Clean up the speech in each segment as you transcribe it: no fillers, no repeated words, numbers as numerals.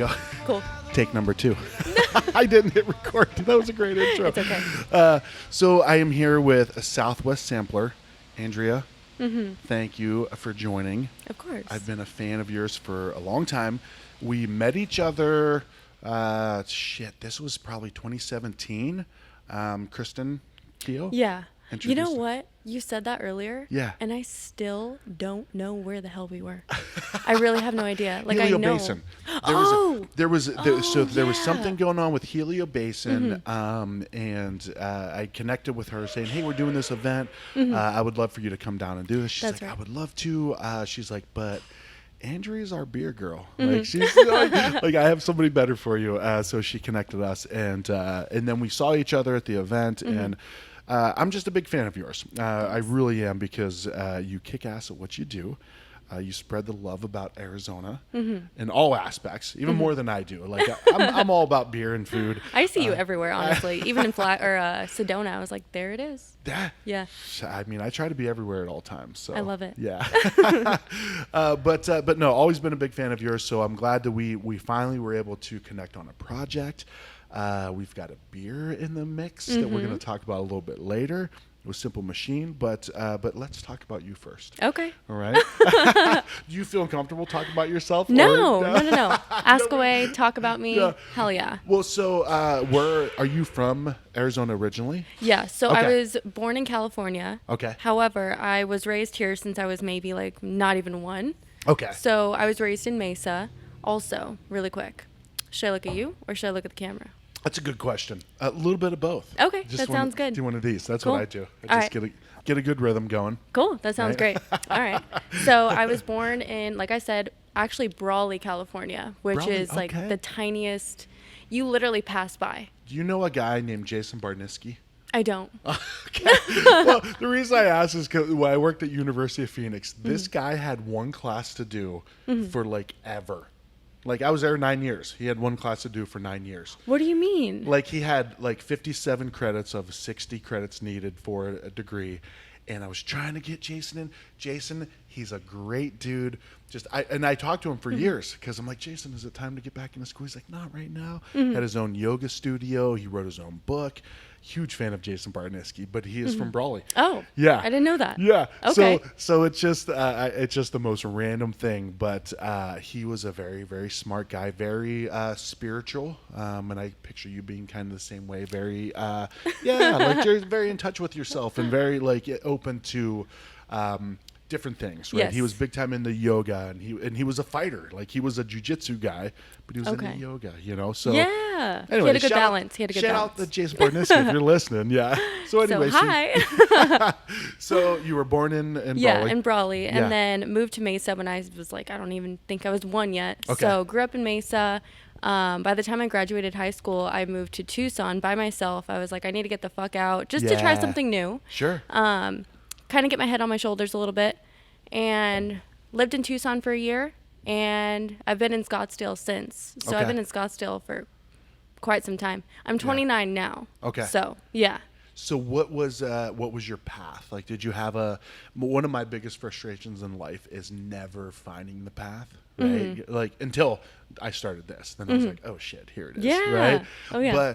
go. Cool. Take number 2. I didn't hit record. That was a great intro. It's okay. So I am here with a Southwest sampler, Andrea. Mm-hmm. Thank you for joining. Of course. I've been a fan of yours for a long time. We met each other, this was probably 2017. Kristen Keogh? Yeah. You know Introduced- what? You said that earlier. Yeah. And I still don't know where the hell we were. I really have no idea. Like, Helio I know. Basin. There was something going on with Helio Basin, and I connected with her saying, "Hey, we're doing this event. I would love for you to come down and do this." She's That's like, right. "I would love to." She's like, "But Andrea's our beer girl. Like she's like, I have somebody better for you." So she connected us, and then we saw each other at the event, and. I'm just a big fan of yours. I really am, because you kick ass at what you do. You spread the love about Arizona in all aspects, even more than I do. Like I'm all about beer and food. I see you everywhere, honestly. Even in Sedona, I was like, there it is. Yeah. I mean, I try to be everywhere at all times. So I love it. Yeah. But no, always been a big fan of yours. So I'm glad that we finally were able to connect on a project. We've got a beer in the mix that we're going to talk about a little bit later. It was Simple Machine, but let's talk about you first. Okay. All right. Do you feel comfortable talking about yourself? No. Ask away, talk about me. Yeah. Hell yeah. Well, so are you from Arizona originally? Yeah. So I Okay. was born in California. Okay. However, I was raised here since I was maybe like not even 1. Okay. So I was raised in Mesa. Also, really quick, should I look at you or should I look at the camera? That's a good question. A little bit of both. Okay, that sounds good. Do one of these. That's Cool. what I do. All I just get a good rhythm going. Cool. That sounds Right? great. All right. So I was born in, like I said, actually Brawley, California, which Brawley, is like okay. the tiniest. You literally pass by. Do you know a guy named Jason Barniski? I don't. Okay. Well, the reason I asked is because when I worked at University of Phoenix, this guy had one class to do for like ever. Like I was there 9 years. He had one class to do for 9 years. What do you mean? Like he had like 57 credits of 60 credits needed for a degree. And I was trying to get Jason in. Jason, he's a great dude. I talked to him for years because I'm like, Jason, is it time to get back into school? He's like, not right now. Had his own yoga studio. He wrote his own book. Huge fan of Jason Barniski, but he is from Brawley. Oh, Yeah. I didn't know that. Yeah. Okay. So it's just the most random thing, but he was a very, very smart guy, very spiritual, and I picture you being kind of the same way. Very, like you're very in touch with yourself and very like open to different things. Right. Yes. He was big time into yoga, and he was a fighter. Like he was a jiu-jitsu guy, but he was into yoga. You know. So yeah. Anyway, he had a good shout balance. Shout out to Jason Barniski if you're listening. Yeah. So anyway, So hi. so you were born in Yeah, Brawley. in Brawley, Yeah. and then moved to Mesa when I was like, I don't even think I was 1 yet. Okay. So grew up in Mesa. By the time I graduated high school, I moved to Tucson by myself. I was like, I need to get the fuck out just to try Yeah. something new. Sure. Kind of get my head on my shoulders a little bit, and lived in Tucson for a year, and I've been in Scottsdale since. So Okay. I've been in Scottsdale for quite some time. I'm 29 now. Okay. So yeah. So what was your path? Like, did you have one of my biggest frustrations in life is never finding the path, right? Like until I started this, then I was like, oh shit, here it is, Yeah. right? Oh, yeah.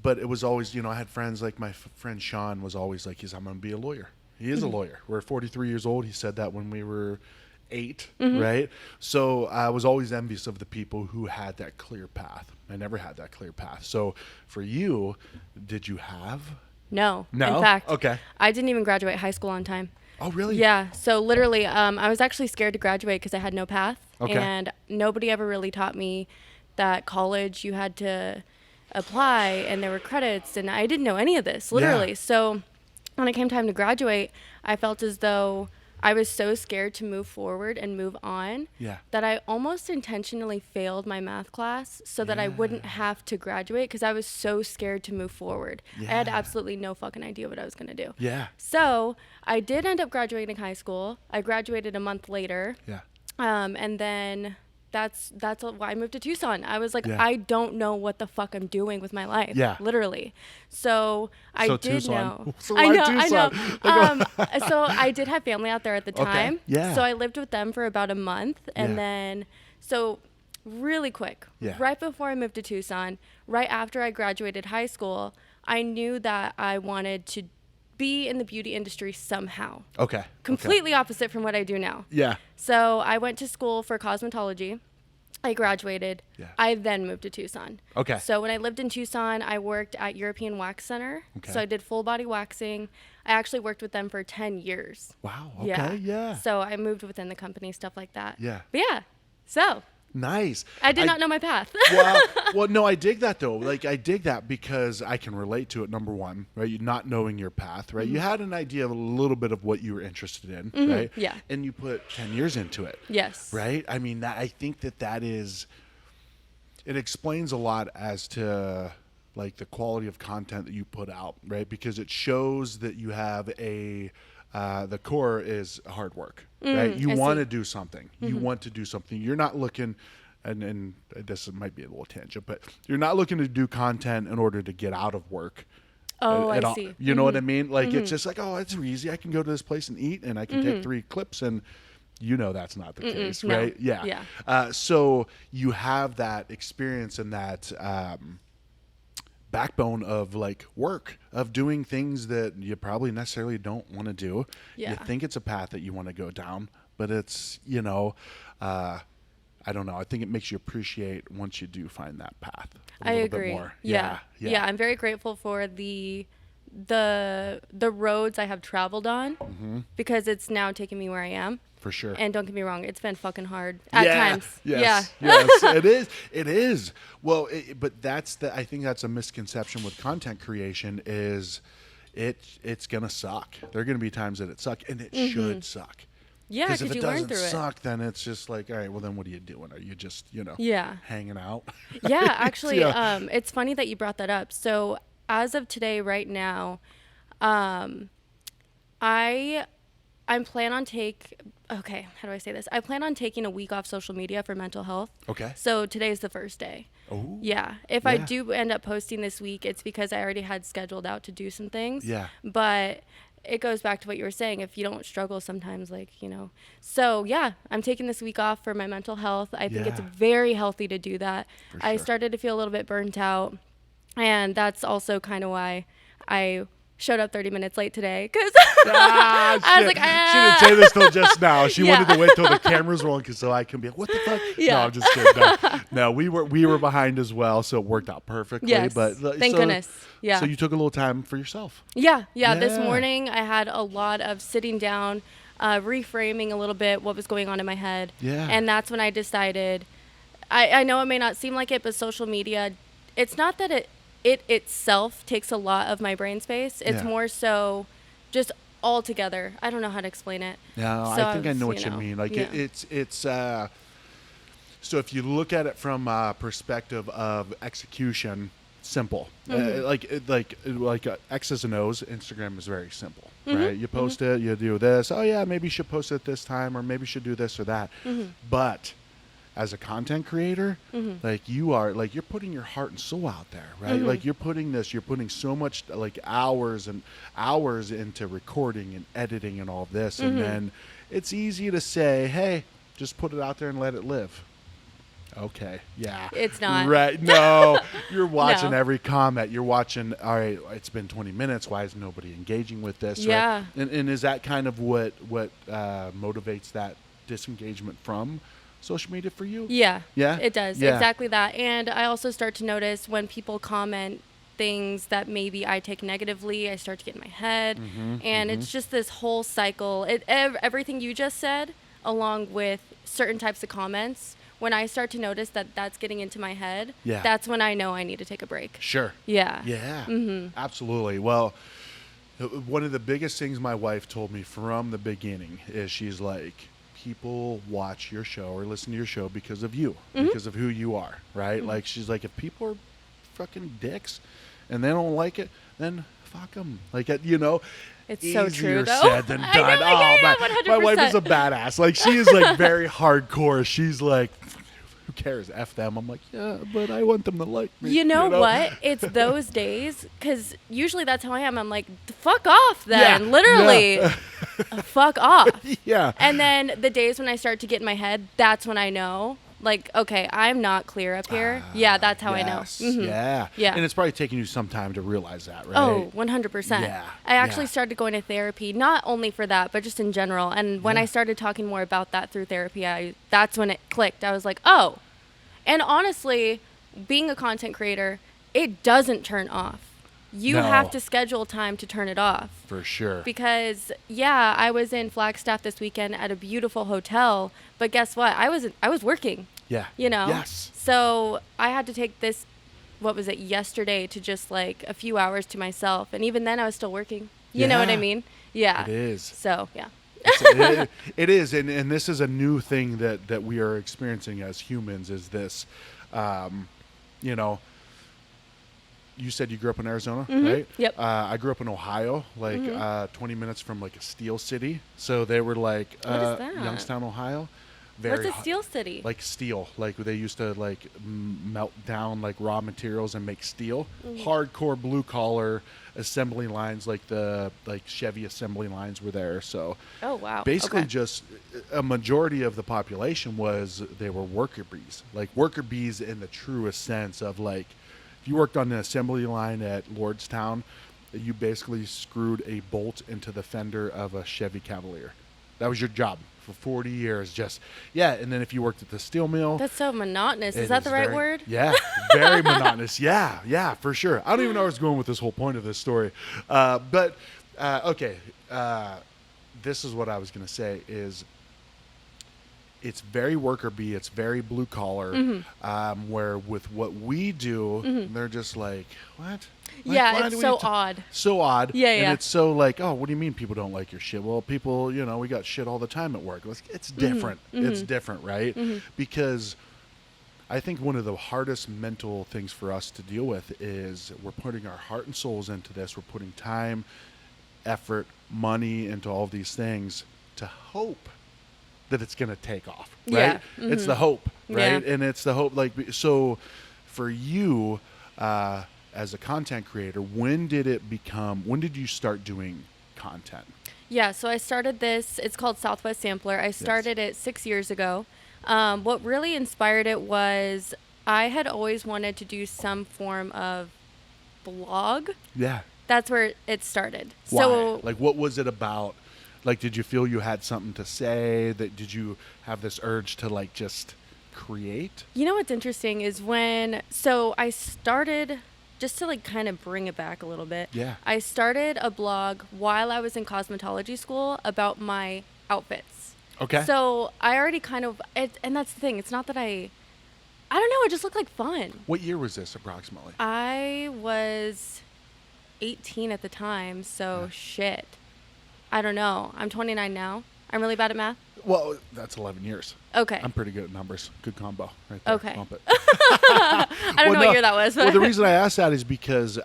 But it was always, I had friends like my friend Sean was always like, I'm going to be a lawyer. He is a lawyer. We're 43 years old. He said that when we were 8, right? So I was always envious of the people who had that clear path. I never had that clear path. So for you, did you have? No. No? In fact, Okay. I didn't even graduate high school on time. Oh, really? Yeah. So literally, I was actually scared to graduate because I had no path. Okay. And nobody ever really taught me that college you had to apply and there were credits, and I didn't know any of this, literally. Yeah. So when it came time to graduate, I felt as though I was so scared to move forward and move on that I almost intentionally failed my math class so that I wouldn't have to graduate because I was so scared to move forward. I had absolutely no fucking idea what I was going to do. Yeah. So I did end up graduating high school. I graduated a month later. Yeah. And then that's why I moved to Tucson. I was like, Yeah. I don't know what the fuck I'm doing with my life. Yeah. Literally. So I did Tucson. know. So I why know. Tucson? So I did have family out there at the time. Yeah. So I lived with them for about a month, and Yeah. then so really quick. Yeah. Right before I moved to Tucson, right after I graduated high school, I knew that I wanted to be in the beauty industry somehow. Okay. Completely opposite from what I do now. Yeah. So I went to school for cosmetology. I graduated. Yeah. I then moved to Tucson. Okay. So when I lived in Tucson, I worked at European Wax Center. Okay. So I did full body waxing. I actually worked with them for 10 years. Wow. Okay. Yeah. So I moved within the company, stuff like that. Yeah. But yeah. So nice. I did not know my path. Well, no, I dig that though. Like I dig that because I can relate to it. Number one, right? You not knowing your path, right? You had an idea of a little bit of what you were interested in, right? Yeah. And you put 10 years into it. Yes. Right? I mean, I think that is, it explains a lot as to like the quality of content that you put out, right? Because it shows that you have the core is hard work, right? You want to do something. You want to do something. You're not looking, and this might be a little tangent, but you're not looking to do content in order to get out of work. Oh, I see. You know what I mean? Like it's just like, oh, it's easy. I can go to this place and eat, and I can take 3 clips, and that's not the case, right? No. Yeah. So you have that experience and that backbone of like work, of doing things that you probably necessarily don't want to do. Yeah. You think it's a path that you want to go down, but it's, I don't know. I think it makes you appreciate once you do find that path a little bit more. Yeah. I'm very grateful for the roads I have traveled on because it's now taking me where I am. For sure. And don't get me wrong, it's been fucking hard at times. Yes, Yeah. Yes, it is. It is. Well, but I think that's a misconception with content creation is it's going to suck. There are going to be times that it sucks, and it should suck. Yeah, because if it you learn doesn't through suck, then it's just like, all right, well, then what are you doing? Are you just, hanging out? Yeah, actually, it's funny that you brought that up. So as of today, right now, I'm plan on how do I say this? I plan on taking a week off social media for mental health. Okay. So today's the first day. Oh. Yeah. If I do end up posting this week, it's because I already had scheduled out to do some things. Yeah. But it goes back to what you were saying. If you don't struggle sometimes, So, yeah, I'm taking this week off for my mental health. I think it's very healthy to do that. For I sure. started to feel a little bit burnt out. And that's also kind of why I showed up 30 minutes late today because I was like, She didn't say this till just now. She wanted to wait till the cameras rolling so I can be like, what the fuck? Yeah. No, I'm just kidding. No, we were behind as well, so it worked out perfectly. Yes. But Thank goodness. Yeah. So you took a little time for yourself. Yeah. This morning I had a lot of sitting down, reframing a little bit what was going on in my head. Yeah. And that's when I decided, I know it may not seem like it, but social media, it's not that it itself takes a lot of my brain space. It's more so just all together. I don't know how to explain it. Yeah, So I think I know what you mean. Like it's so if you look at it from a perspective of execution, simple. Like X's and O's, Instagram is very simple, right? You post it, you do this. Oh yeah, maybe you should post it this time, or maybe you should do this or that. But as a content creator, like you're putting your heart and soul out there, right? Like you're putting so much like hours and hours into recording and editing and all this. And then it's easy to say, hey, just put it out there and let it live. Okay. Yeah. It's not. Right. No, you're watching every comment. You're watching, all right, it's been 20 minutes. Why is nobody engaging with this? Yeah. Right? And is that kind of what motivates that disengagement from social media for you? Yeah. Yeah? It does. Yeah. Exactly that. And I also start to notice when people comment things that maybe I take negatively, I start to get in my head. And it's just this whole cycle. Everything you just said, along with certain types of comments, when I start to notice that that's getting into my head, that's when I know I need to take a break. Sure. Yeah. Yeah. Absolutely. Well, one of the biggest things my wife told me from the beginning is she's like, people watch your show or listen to your show because of you, because of who you are, right? Like she's like, if people are fucking dicks and they don't like it, then fuck them. Like, It's so true, though. Said than done. My wife is a badass. Like she is like very hardcore. She's like, who cares? F them. I'm like, yeah, but I want them to like me. You know what? It's those days, because usually that's how I am. I'm like, fuck off then. Literally, fuck off. Yeah. And then the days when I start to get in my head, that's when I know like, okay, I'm not clear up here. Yeah, that's how I know. Mm-hmm. Yeah. Yeah. And it's probably taking you some time to realize that, right? Oh, 100%. Yeah. I actually started going to therapy, not only for that, but just in general. And when I started talking more about that through therapy, that's when it clicked. I was like, oh. And honestly, being a content creator, it doesn't turn off. You have to schedule time to turn it off. For sure. Because, yeah, I was in Flagstaff this weekend at a beautiful hotel, but guess what? I was working. Yeah. You know? Yes. So I had to take this, what was it, yesterday to just like a few hours to myself. And even then I was still working. You know what I mean? Yeah. It is. So, yeah. It is. And this is a new thing that we are experiencing as humans is this, you know, you said you grew up in Arizona, right? Yep. I grew up in Ohio, like 20 minutes from like a steel city. So they were like what is that? Youngstown, Ohio. What's a steel city? Like steel. Like they used to like melt down like raw materials and make steel. Hardcore blue collar assembly lines, like the Chevy assembly lines were there. So oh wow. Basically just a majority of the population they were worker bees. Like worker bees in the truest sense of like, if you worked on an assembly line at Lordstown, you basically screwed a bolt into the fender of a Chevy Cavalier. That was your job for 40 years. And then if you worked at the steel mill. That's so monotonous. Is that the right word? Yeah, very monotonous. Yeah, for sure. I don't even know where I was going with this whole point of this story. Okay. This is what I was going to say is, it's very worker bee. It's very blue collar. Where with what we do, they're just like, what? Yeah, it's so odd. So odd. Yeah. And it's so like, oh, what do you mean people don't like your shit? Well, people, we got shit all the time at work. It's different. It's different, right? Because I think one of the hardest mental things for us to deal with is we're putting our heart and souls into this. We're putting time, effort, money into all of these things to hope that it's going to take off, right? Yeah. It's the hope, right? Yeah. And it's the hope. Like, so for you, as a content creator, when did you start doing content? Yeah, so I started this, it's called Southwest Sampler. I started it 6 years ago. What really inspired it was I had always wanted to do some form of blog. Yeah. That's where it started. Why? So, like, what was it about? Like, did you feel you had something to say? Did you have this urge to like just create? You know what's interesting is so I started, just to like kind of bring it back a little bit. Yeah. I started a blog while I was in cosmetology school about my outfits. Okay. So I already kind of, and that's the thing. It's not that I don't know. It just looked like fun. What year was this approximately? I was 18 at the time. So shit. I don't know. I'm 29 now. I'm really bad at math. Well, that's 11 years. Okay. I'm pretty good at numbers. Good combo right there. Okay. Bump it. I don't know what year that was. Well, the reason I asked that is because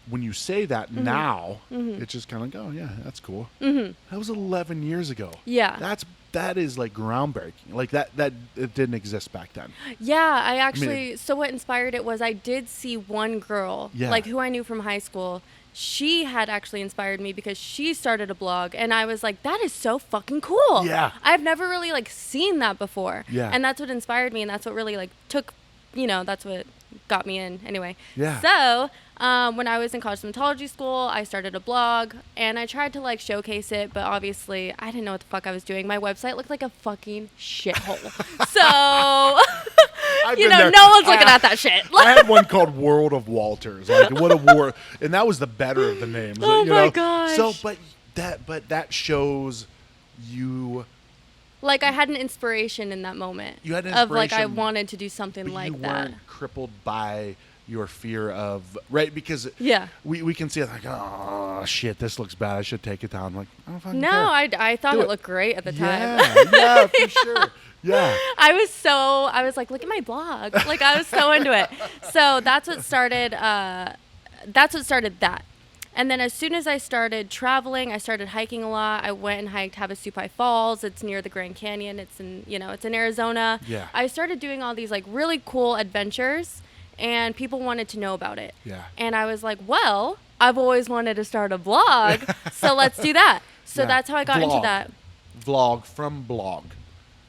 when you say that now, it's just kind of like, oh, yeah, that's cool. That was 11 years ago. Yeah. That is like groundbreaking. Like that it didn't exist back then. Yeah, I actually, so what inspired it was I did see one girl, like who I knew from high school. She had actually inspired me because she started a blog, and I was like, that is so fucking cool. Yeah. I've never really like seen that before. Yeah. And that's what inspired me, and that's what really like took, that's what got me in anyway. Yeah. So when I was in cosmetology school, I started a blog, and I tried to like showcase it, but obviously I didn't know what the fuck I was doing. My website looked like a fucking shithole. So no one's looking at that shit. I had one called World of Walters. Like, what a war, and that was the better of the names. Oh my gosh. So, but that shows you. Like, I had an inspiration in that moment. You had an inspiration. Of, like, I wanted to do something like that. You weren't crippled by your fear of, right? Because we can see it like, oh, shit, this looks bad. I should take it down. Like, I don't fucking care. I thought it looked great at the time. Yeah, for sure. Yeah. I was like, look at my blog. Like, I was so into it. So that's what started that. And then as soon as I started traveling, I started hiking a lot. I went and hiked Havasupai Falls. It's near the Grand Canyon. It's in Arizona. Yeah. I started doing all these like really cool adventures, and people wanted to know about it. Yeah. And I was like, well, I've always wanted to start a blog, so let's do that. So that's how I got into that. Vlog from blog.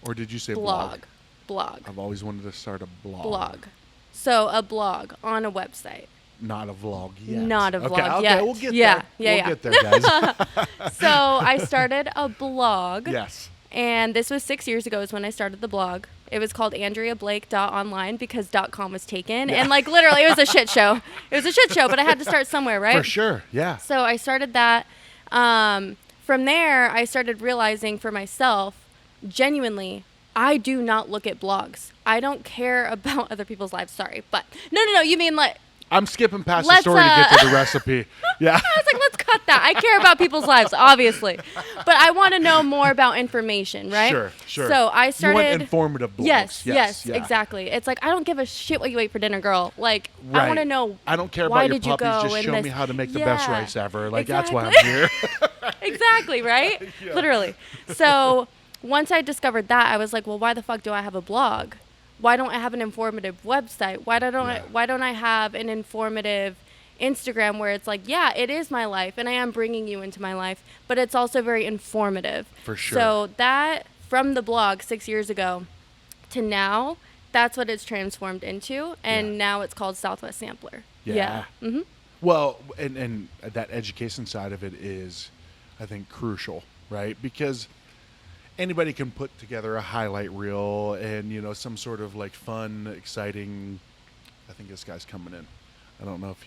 Or did you say blog? Blog. I've always wanted to start a blog. Blog. So a blog on a website. Not a vlog yet. Not a vlog Okay, yet. we'll get there. We'll get there, guys. So I started a blog. Yes. And this was 6 years ago is when I started the blog. It was called AndreaBlake.online because .com was taken. Yeah. And like literally it was a shit show. It was a shit show, but I had to start somewhere, right? For sure, yeah. So I started that. From there, I started realizing for myself, genuinely, I do not look at blogs. I don't care about other people's lives. Sorry. But no. You mean like... I'm skipping past the story to get to the recipe. Yeah. I was like, let's cut that. I care about people's lives, obviously. But I want to know more about information, right? Sure. So I started... You want informative blogs. Yes, yeah. exactly. It's like, I don't give a shit what you ate for dinner, girl. Like, right. I want to know I don't care why about your did you puppies. go Just show me how to make the best rice ever. Like, exactly. that's why I'm here. Exactly, right? Yeah. Literally. So once I discovered that, I was like, well, why the fuck do I have a blog? Why don't I have an informative website? Why don't I have an informative Instagram where it's like, yeah, it is my life and I am bringing you into my life, but it's also very informative. For sure. So that from the blog 6 years ago to now, that's what it's transformed into. And now it's called Southwest Sampler. Yeah. Mm-hmm. Well, and that education side of it is, I think, crucial, right? Because anybody can put together a highlight reel and, you know, some sort of like fun, exciting. I think this guy's coming in. I don't know if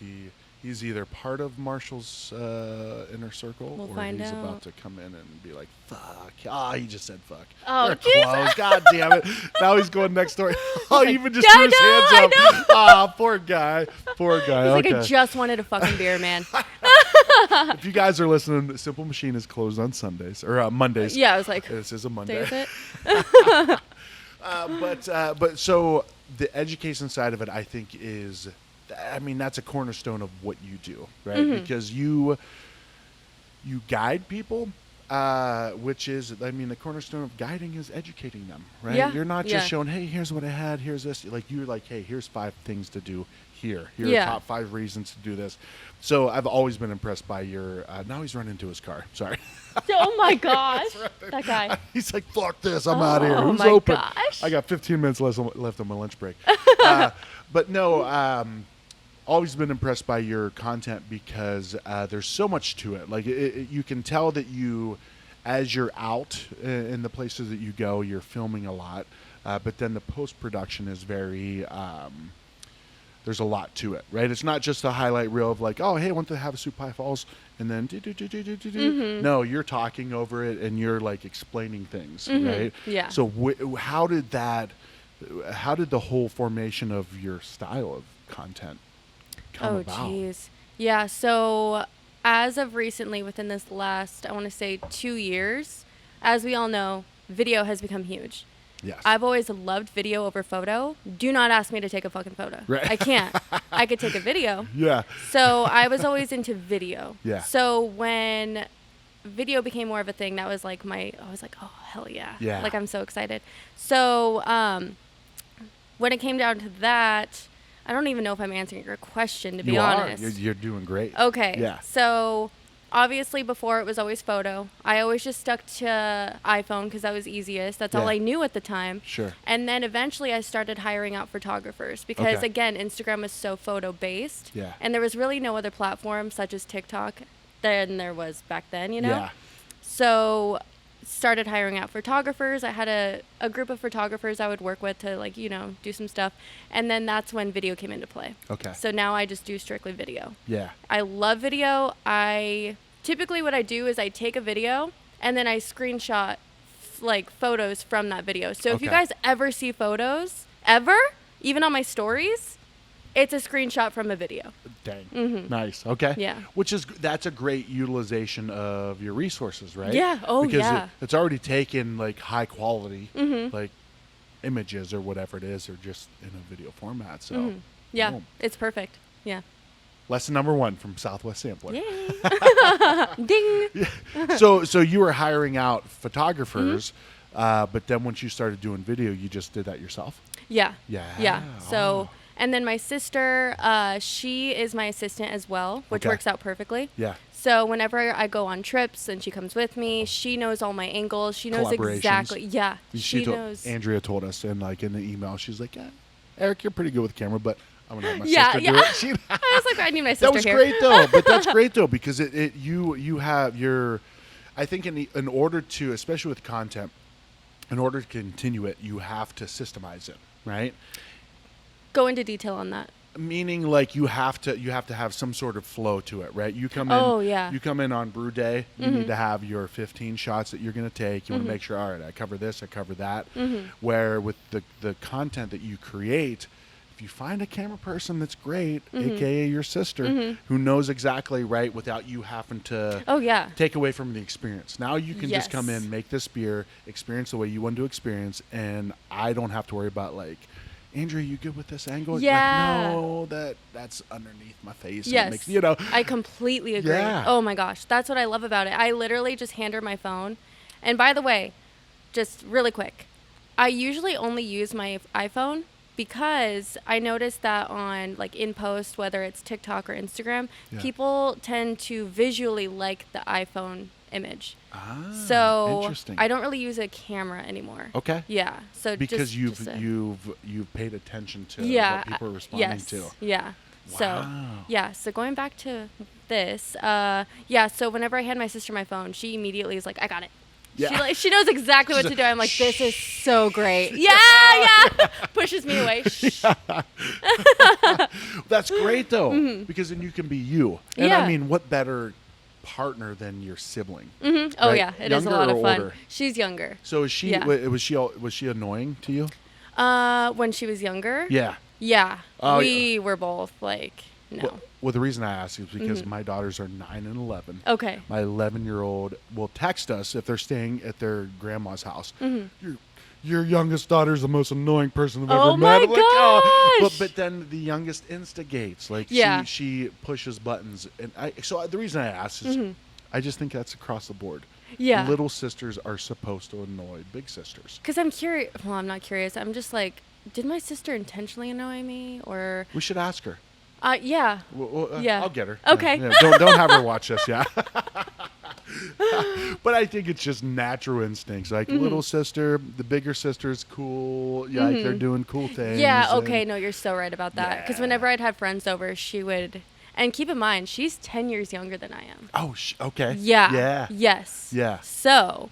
he's either part of Marshall's inner circle or he's about to come in and be like, fuck. He just said fuck. Oh, they're closed. God damn it. Now he's going next door. He even just threw his hands up. I know. Poor guy. He's like, I just wanted a fucking beer, man. If you guys are listening, the Simple Machine is closed on Sundays or Mondays. Yeah, I was like, this is a Monday. Is it? But so the education side of it, I think, is, I mean, that's a cornerstone of what you do, right? Mm-hmm. Because you guide people, which is, I mean, the cornerstone of guiding is educating them, right? Yeah. You're not just showing, hey, here's what I had, here's this. Like, you're like, hey, here's 5 things to do here. Here are top 5 reasons to do this. So I've always been impressed by your, now he's running into his car. Sorry. Oh my gosh. That guy. He's like, fuck this, I'm out of here. Who's my open? Gosh. I got 15 minutes left on my lunch break. But no, always been impressed by your content because there's so much to it. Like you can tell that you, as you're out in the places that you go, you're filming a lot. But then the post-production is very, there's a lot to it, right? It's not just a highlight reel of like, oh, hey, I want to have a Sioux Pie Falls, and then Mm-hmm. No, you're talking over it and you're like explaining things, right? Yeah. So how did the whole formation of your style of content come about? Oh, jeez. Yeah, so as of recently, within this last, I want to say 2 years, as we all know, video has become huge. Yes. I've always loved video over photo. Do not ask me to take a fucking photo. Right. I can't. I could take a video. Yeah. So I was always into video. Yeah. So when video became more of a thing, that was like I was like, oh, hell yeah. Yeah. Like, I'm so excited. So when it came down to that, I don't even know if I'm answering your question, to be honest. You're doing great. Okay. Yeah. So obviously before it was always photo. I always just stuck to iPhone because that was easiest. That's all I knew at the time. Sure. And then eventually I started hiring out photographers because, again, Instagram was so photo-based. Yeah. And there was really no other platform such as TikTok than there was back then, you know? Yeah. So started hiring out photographers. I had a group of photographers I would work with to, like, you know, do some stuff. And then that's when video came into play. Okay. So now I just do strictly video. Yeah. I love video. Typically what I do is I take a video and then I screenshot like photos from that video. So if you guys ever see photos, even on my stories, it's a screenshot from a video. Dang. Mm-hmm. Nice. Okay. Yeah. That's a great utilization of your resources, right? Yeah. Oh, because yeah. It's already taken like high quality, Mm-hmm. like images or whatever it is, or just in a video format. So Mm-hmm. Yeah, boom. it's perfect. Yeah. Lesson number 1 from Southwest Sampler. Yay. Ding. So you were hiring out photographers, Mm-hmm. but then once you started doing video, you just did that yourself? Yeah. Yeah. Yeah. So, and then my sister, she is my assistant as well, which works out perfectly. Yeah. So whenever I go on trips and she comes with me, she knows all my angles. She knows exactly. Yeah. She knows. Andrea told us in the email, she's like, yeah, Eric, you're pretty good with camera, but I'm going to have my sister do it. I was like, I need my sister here. That was great, though. But that's great, though, because you have your, I think in order to, especially with content, in order to continue it, you have to systemize it, right? Go into detail on that. Meaning, like, you have to have some sort of flow to it, right? You come in. You come in on brew day. You need to have your 15 shots that you're going to take. You want to make sure, all right, I cover this, I cover that. Where with the content that you create, if you find a camera person that's great, aka your sister, who knows exactly right without you having to take away from the experience. Now you can just come in, make this beer, experience the way you want to experience, and I don't have to worry about like, Andrea, you good with this angle? Yeah. Like, no, that's underneath my face. Yes. It makes, I completely agree. Yeah. Oh my gosh. That's what I love about it. I literally just hand her my phone. And by the way, just really quick, I usually only use my iPhone because I noticed that on like in post, whether it's TikTok or Instagram, people tend to visually like the iPhone image. So interesting. I don't really use a camera anymore. Okay. Yeah. So because you've paid attention to what people are responding to. Yeah. Wow. So going back to this, so whenever I hand my sister my phone, she immediately is like, I got it. Yeah. She knows exactly what to do. I'm like, this is so great. Yeah. Pushes me away. That's great though, because then you can be you. And I mean, what better partner than your sibling? Oh right? Yeah, it is a lot of fun. Older? She's younger. So is she? Was she annoying to you? When she was younger. Yeah. Yeah. We were both like, no. Well, the reason I ask is because my daughters are 9 and 11. Okay. My 11-year-old will text us if they're staying at their grandma's house. Your youngest daughter is the most annoying person I've ever met. Oh my gosh! But then the youngest instigates. Like she pushes buttons, and so the reason I ask is I just think that's across the board. Yeah. Little sisters are supposed to annoy big sisters. Because I'm curious. Well, I'm not curious. I'm just like, did my sister intentionally annoy me, or? We should ask her. Yeah. I'll get her. Okay. Yeah, don't have her watch this. Yeah. But I think it's just natural instincts. Like little sister, the bigger sister's cool. Yeah, like they're doing cool things. Yeah. Okay. No, you're so right about that. Because whenever I'd have friends over, she would. And keep in mind, she's 10 years younger than I am. Oh, okay. Yeah. Yeah. Yes. Yeah. So,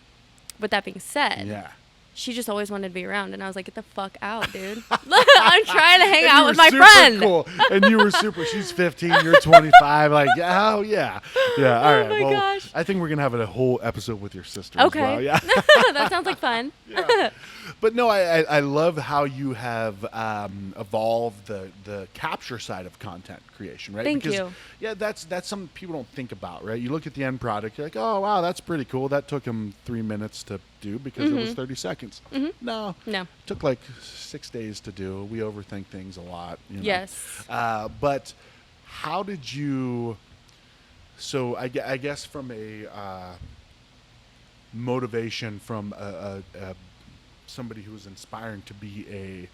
with that being said, she just always wanted to be around, and I was like, get the fuck out, dude. I'm trying to hang out with my friend. Cool. And you were super. She's 15, you're 25. Like, oh, yeah. Yeah, all right. Oh, my gosh. I think we're going to have a whole episode with your sister okay. as well. Yeah. That sounds like fun. Yeah. But no, I love how you have evolved the capture side of content creation, right? Thank you. Yeah, that's something people don't think about, right? You look at the end product, you're like, oh, wow, that's pretty cool. That took him 3 minutes to do because it was 30 seconds. No. It took like 6 days to do. We overthink things a lot. You know? Yes. But how did you... So I guess from a motivation from somebody who is inspiring to be a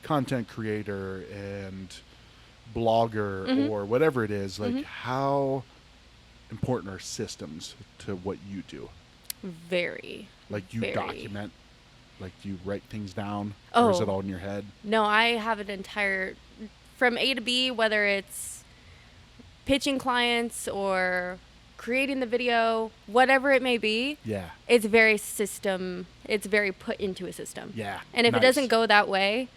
content creator and blogger or whatever it is, like how important are systems to what you do? Very. Like you document, like do you write things down, or is it all in your head? No, I have an entire, from A to B, whether it's pitching clients or creating the video, whatever it may be. Yeah. It's very put into a system. Yeah. And if it doesn't go that way,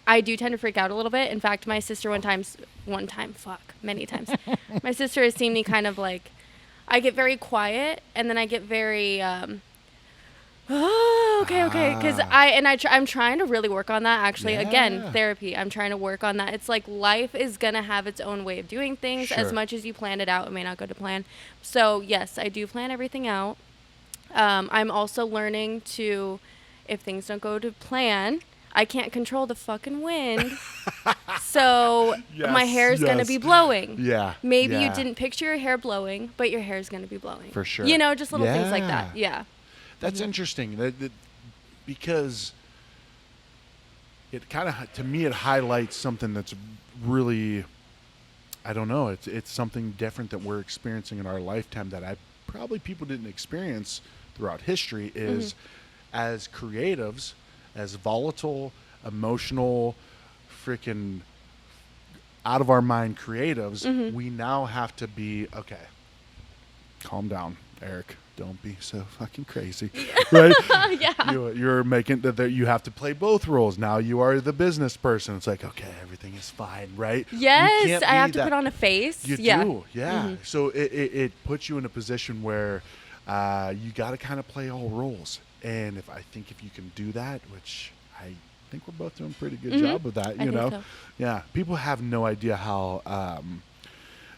I do tend to freak out a little bit. In fact, my sister many times. My sister has seen me kind of like, I get very quiet and then I get very, okay. Because I'm trying to really work on that. Actually, again, therapy. I'm trying to work on that. It's like life is going to have its own way of doing things. Sure. As much as you plan it out, it may not go to plan. So yes, I do plan everything out. I'm also learning to, if things don't go to plan, I can't control the fucking wind. So my hair's going to be blowing. Yeah. Maybe you didn't picture your hair blowing, but your hair's going to be blowing. For sure. You know, just little things like that. Yeah. That's interesting because it kind of, to me, it highlights something that's really I don't know. It's something different that we're experiencing in our lifetime that probably people didn't experience throughout history. Is as creatives, as volatile, emotional, freaking out of our mind creatives, we now have to be okay. Calm down, Eric. Don't be so fucking crazy, right? Yeah. You're making that you have to play both roles. Now you are the business person. It's like, okay, everything is fine, right? Yes, I have to put on a face. You do, yeah. So it puts you in a position where you got to kind of play all roles. And if you can do that, which I think we're both doing a pretty good job of that, you know? So. Yeah. People have no idea how,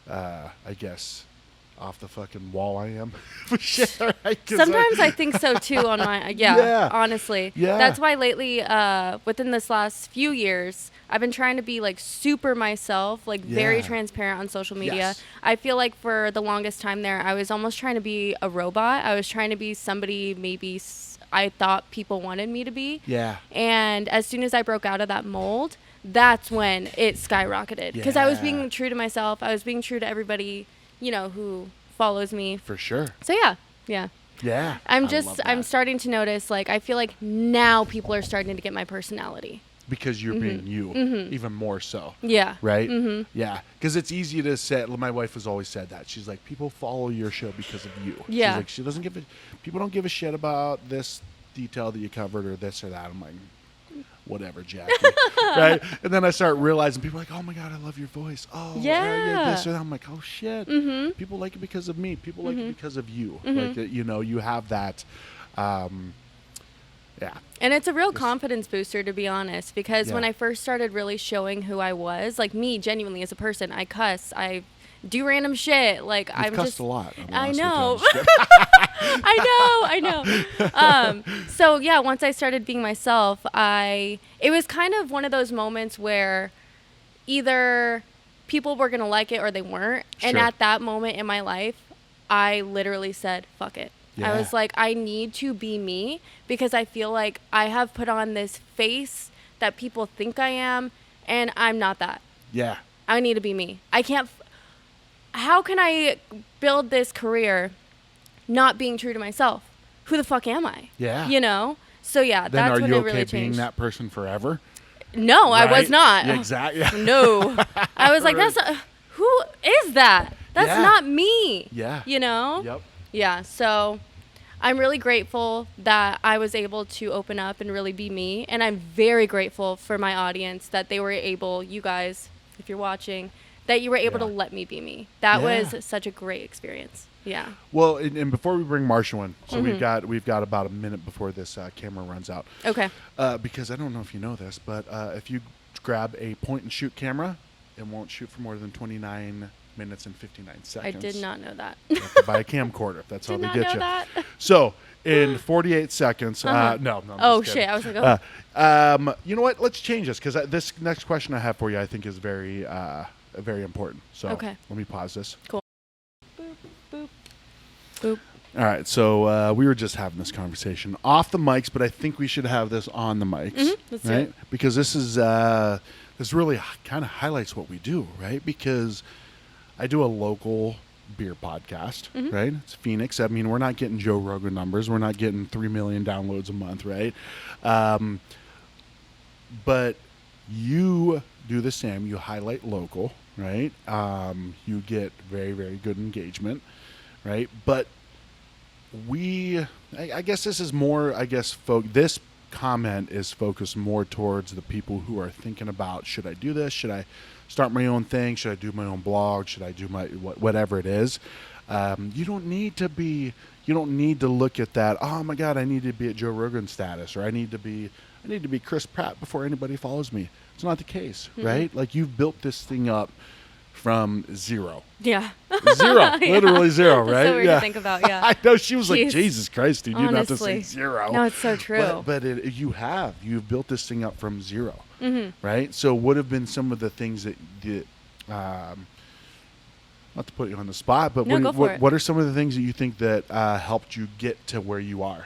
I guess, off the fucking wall I am. Sometimes I think so too on my honestly. Yeah. That's why lately within this last few years I've been trying to be like super myself, like very transparent on social media. Yes. I feel like for the longest time there I was almost trying to be a robot. I was trying to be somebody maybe I thought people wanted me to be. Yeah. And as soon as I broke out of that mold, that's when it skyrocketed because I was being true to myself. I was being true to everybody, you know, who follows me. For sure. So yeah. I'm starting to notice, like, I feel like now people are starting to get my personality. Because you're being you, even more so. Yeah. Right? Yeah. Because it's easy to say, my wife has always said that. She's like, people follow your show because of you. Yeah. She's like, people don't give a shit about this detail that you covered or this or that. I'm like, whatever, Jackie. Right? And then I start realizing people are like, oh my God, I love your voice. Oh, yeah. This or that. I'm like, oh shit. People like it because of me. People like it because of you. Like, you know, you have that. Yeah. And it's a real confidence booster, to be honest, because when I first started really showing who I was, like me genuinely as a person, I cuss, I do random shit. Like You've cussed a lot. I know. I know. So yeah, once I started being myself, it was kind of one of those moments where either people were going to like it or they weren't. Sure. And at that moment in my life, I literally said, fuck it. Yeah. I was like, I need to be me because I feel like I have put on this face that people think I am, and I'm not that. Yeah. I need to be me. I can't. How can I build this career not being true to myself? Who the fuck am I? Yeah. You know? So yeah, then that's when it really changed. Are you okay being that person forever? No, right? I was not. Yeah, exactly. No. I was like, who is that? That's not me. Yeah. You know? Yep. Yeah, so I'm really grateful that I was able to open up and really be me. And I'm very grateful for my audience that they were able, you guys, if you're watching, that you were able to let me be me. That was such a great experience. Yeah. Well, and before we bring Marsha in, so we've got about a minute before this camera runs out. Okay. Because I don't know if you know this, but if you grab a point and shoot camera, it won't shoot for more than 29 minutes and 59 seconds. I did not know that. You have to buy a camcorder. That's how they get you. That. So in 48 seconds, no. Oh shit! I was like, oh. You know what? Let's change this because this next question I have for you, I think, is very, very important. So let me pause this. Cool. Boop boop boop. All right. So we were just having this conversation off the mics, but I think we should have this on the mics, Let's right? do it. Because this is this really kind of highlights what we do, right? Because I do a local beer podcast, right? It's Phoenix. I mean, we're not getting Joe Rogan numbers. We're not getting 3 million downloads a month, right? But you do the same. You highlight local, right? You get very, very good engagement, right? But I guess this is more, this comment is focused more towards the people who are thinking about, should I do this? Should I start my own thing? Should I do my own blog? Should I do my whatever it is? You don't need to look at that. Oh my God, I need to be at Joe Rogan status, or I need to be Chris Pratt before anybody follows me. It's not the case, right? Like, you've built this thing up from zero. Yeah. Zero. Literally zero, right? That's so weird to think about, yeah. I know. She was like, Jesus Christ, dude, you don't have to Honestly. say zero. No, it's so true. But you've built this thing up from zero, right? So what have been some of the things that not to put you on the spot, but what are some of the things that you think that helped you get to where you are?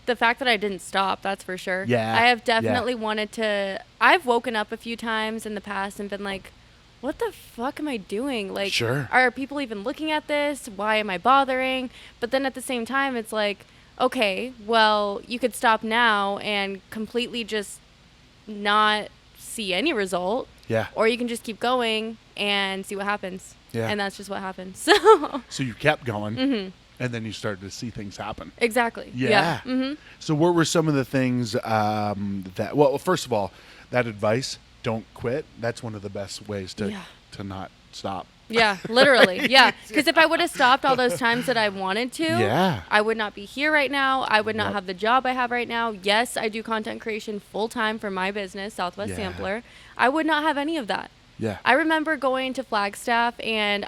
The fact that I didn't stop, that's for sure. Yeah. I have definitely wanted to. I've woken up a few times in the past and been like, what the fuck am I doing? Like, sure. Are people even looking at this? Why am I bothering? But then at the same time, it's like, okay, well, you could stop now and completely just not see any result. Yeah. Or you can just keep going and see what happens. Yeah. And that's just what happened. So you kept going, and then you started to see things happen. Exactly. Yeah. Mm-hmm. So what were some of the things well, first of all, that advice, don't quit. That's one of the best ways to not stop. Yeah, literally. Yeah. Because if I would have stopped all those times that I wanted to, I would not be here right now. I would not have the job I have right now. Yes, I do content creation full time for my business, Southwest Sampler. I would not have any of that. Yeah. I remember going to Flagstaff, and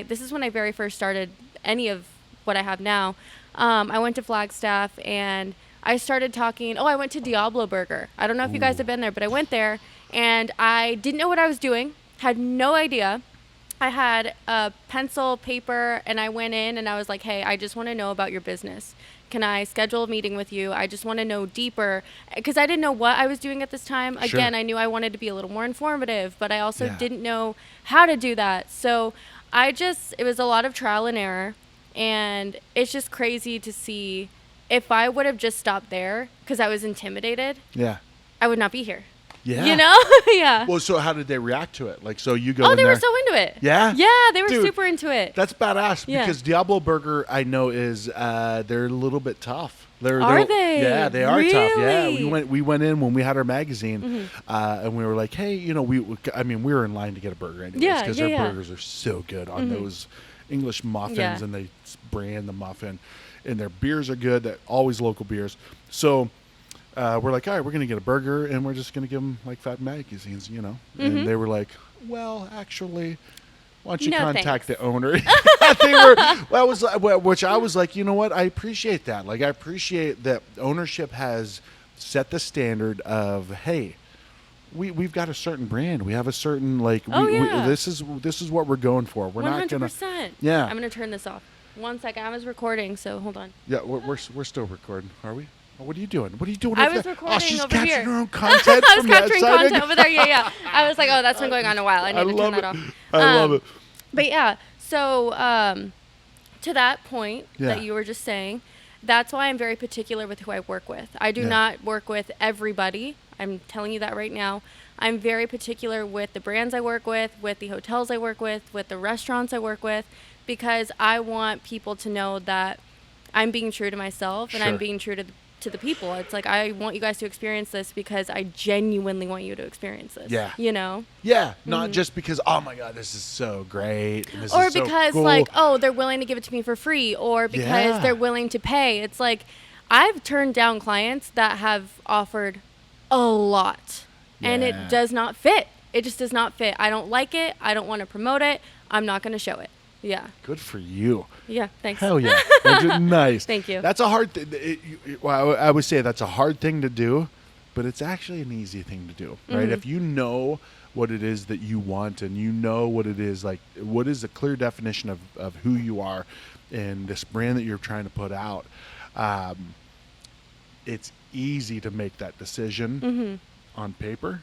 this is when I very first started any of what I have now. I went to Flagstaff, and I started talking. I went to Diablo Burger. I don't know if you guys have been there, but I went there, and I didn't know what I was doing, had no idea. I had a pencil, paper, and I went in and I was like, hey, I just want to know about your business. Can I schedule a meeting with you? I just want to know deeper, because I didn't know what I was doing at this time. Sure. Again, I knew I wanted to be a little more informative, but I also didn't know how to do that. So it was a lot of trial and error, and it's just crazy to see if I would have just stopped there because I was intimidated. Yeah. I would not be here. Yeah. You know? Yeah. Well, so how did they react to it? Like, so you go in they there. were so into it. Yeah? Yeah, they were Dude, super into it. That's badass, Yeah. because Diablo Burger, I know, is they're a little bit tough. Are they? Yeah, they are tough. Yeah, Really? we went in when we had our magazine, and we were like, hey, we were in line to get a burger anyways, because their burgers are so good on those English muffins, and they brand the muffin, and their beers are good. They're always local beers. So we're like, all right, we're going to get a burger, and we're just going to give them like 5 magazines, And they were like, well, actually, why don't you contact the owner? Which I was like, you know what? I appreciate that. Like, I appreciate that ownership has set the standard of, hey, we've got a certain brand. We have a certain this is what we're going for. We're 100%. Not gonna. Yeah. I'm gonna turn this off. 1 second. I was recording, so hold on. Yeah, we're still recording. Are we? Oh, what are you doing? What are you doing? I was recording she's over capturing here. her own content. I was capturing content over there. Yeah. I was like, oh, that's been going on a while. I need to turn that off. I love it. But yeah, so to that point that you were just saying, that's why I'm very particular with who I work with. I do not work with everybody. I'm telling you that right now. I'm very particular with the brands I work with the hotels I work with the restaurants I work with, because I want people to know that I'm being true to myself and I'm being true to the people. It's like, I want you guys to experience this because I genuinely want you to experience this. Yeah. You know? Yeah. Not just because, oh my God, this is so great. And this or is so because cool. like, oh, they're willing to give it to me for free, or because they're willing to pay. It's like, I've turned down clients that have offered a lot and it does not fit. It just does not fit. I don't like it. I don't want to promote it. I'm not going to show it. Yeah. Good for you. Yeah, thanks. Hell yeah. Nice. Thank you. That's a hard thing. Well, I would say that's a hard thing to do, but it's actually an easy thing to do, right? If you know what it is that you want, and you know what it is, like what is a clear definition of who you are and this brand that you're trying to put out, it's easy to make that decision on paper,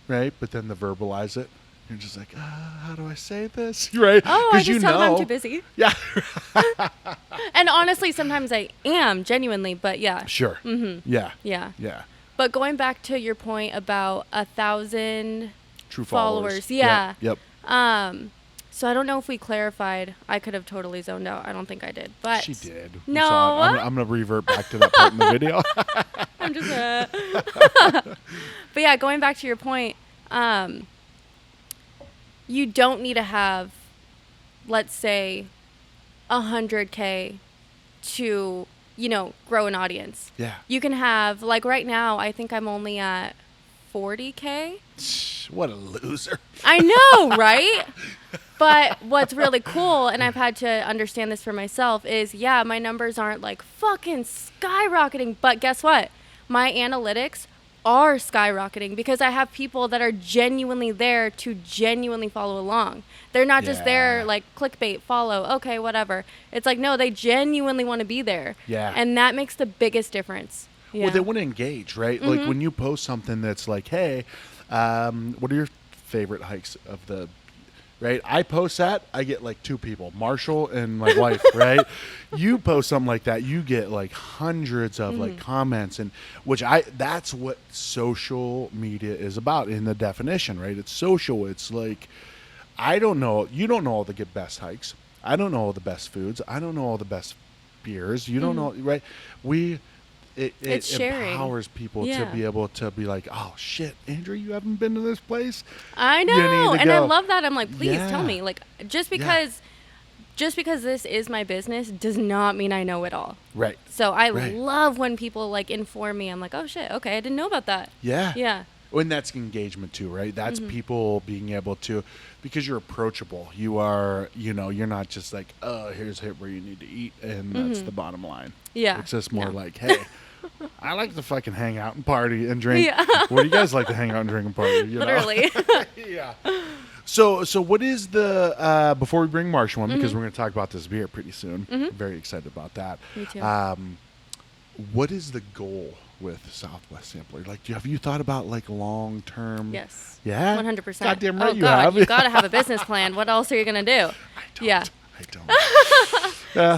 right? But then to verbalize it, you're just like, how do I say this? Right? Oh, I just tell them I'm too busy. Yeah. And honestly, sometimes I am, genuinely, but yeah. Sure. Yeah. Yeah. Yeah. But going back to your point about 1,000 true followers. Yeah. Yep. So I don't know if we clarified. I could have totally zoned out. I don't think I did. But she did. No. I'm going to revert back to that part in the video. I'm just But yeah, going back to your point, you don't need to have, let's say, 100K to, grow an audience. Yeah. You can have, like right now, I think I'm only at 40K. What a loser. I know, right? But what's really cool, and I've had to understand this for myself, is, my numbers aren't like fucking skyrocketing, but guess what? My analytics are skyrocketing because I have people that are genuinely there to genuinely follow along. They're not just there like clickbait, follow, okay, whatever. It's like, no, they genuinely want to be there. Yeah. And that makes the biggest difference. Yeah. Well, they want to engage, right? Like when you post something that's like, hey, what are your favorite hikes of the right? I post that, I get like 2 people, Marshall and my wife, right? You post something like that, you get like hundreds of like comments, and that's what social media is about in the definition, right? It's social. It's like, you don't know all the best hikes. I don't know all the best foods. I don't know all the best beers. You don't know, right? It empowers people to be able to be like, oh shit, Andrea, you haven't been to this place? I know. And I love that. I'm like, please tell me. Like, just because this is my business does not mean I know it all. Right. So I love when people like inform me. I'm like, oh shit, okay, I didn't know about that. Yeah. Yeah. And that's engagement too, right? That's people being able to, because you're approachable. You are, you're not just like, oh, here's where you need to eat, and that's the bottom line. Yeah. It's just more like, hey, I like to fucking hang out and party and drink. Yeah. What do you guys like to hang out and drink and party? Literally. Yeah. So what is the, before we bring Marshall on, because we're going to talk about this beer pretty soon. I'm very excited about that. Me too. What is the goal with Southwest Sampler? Like, have you thought about like long term? Yes. Yeah. 100%. Goddamn right, you have. You got to have a business plan. What else are you gonna do? I don't.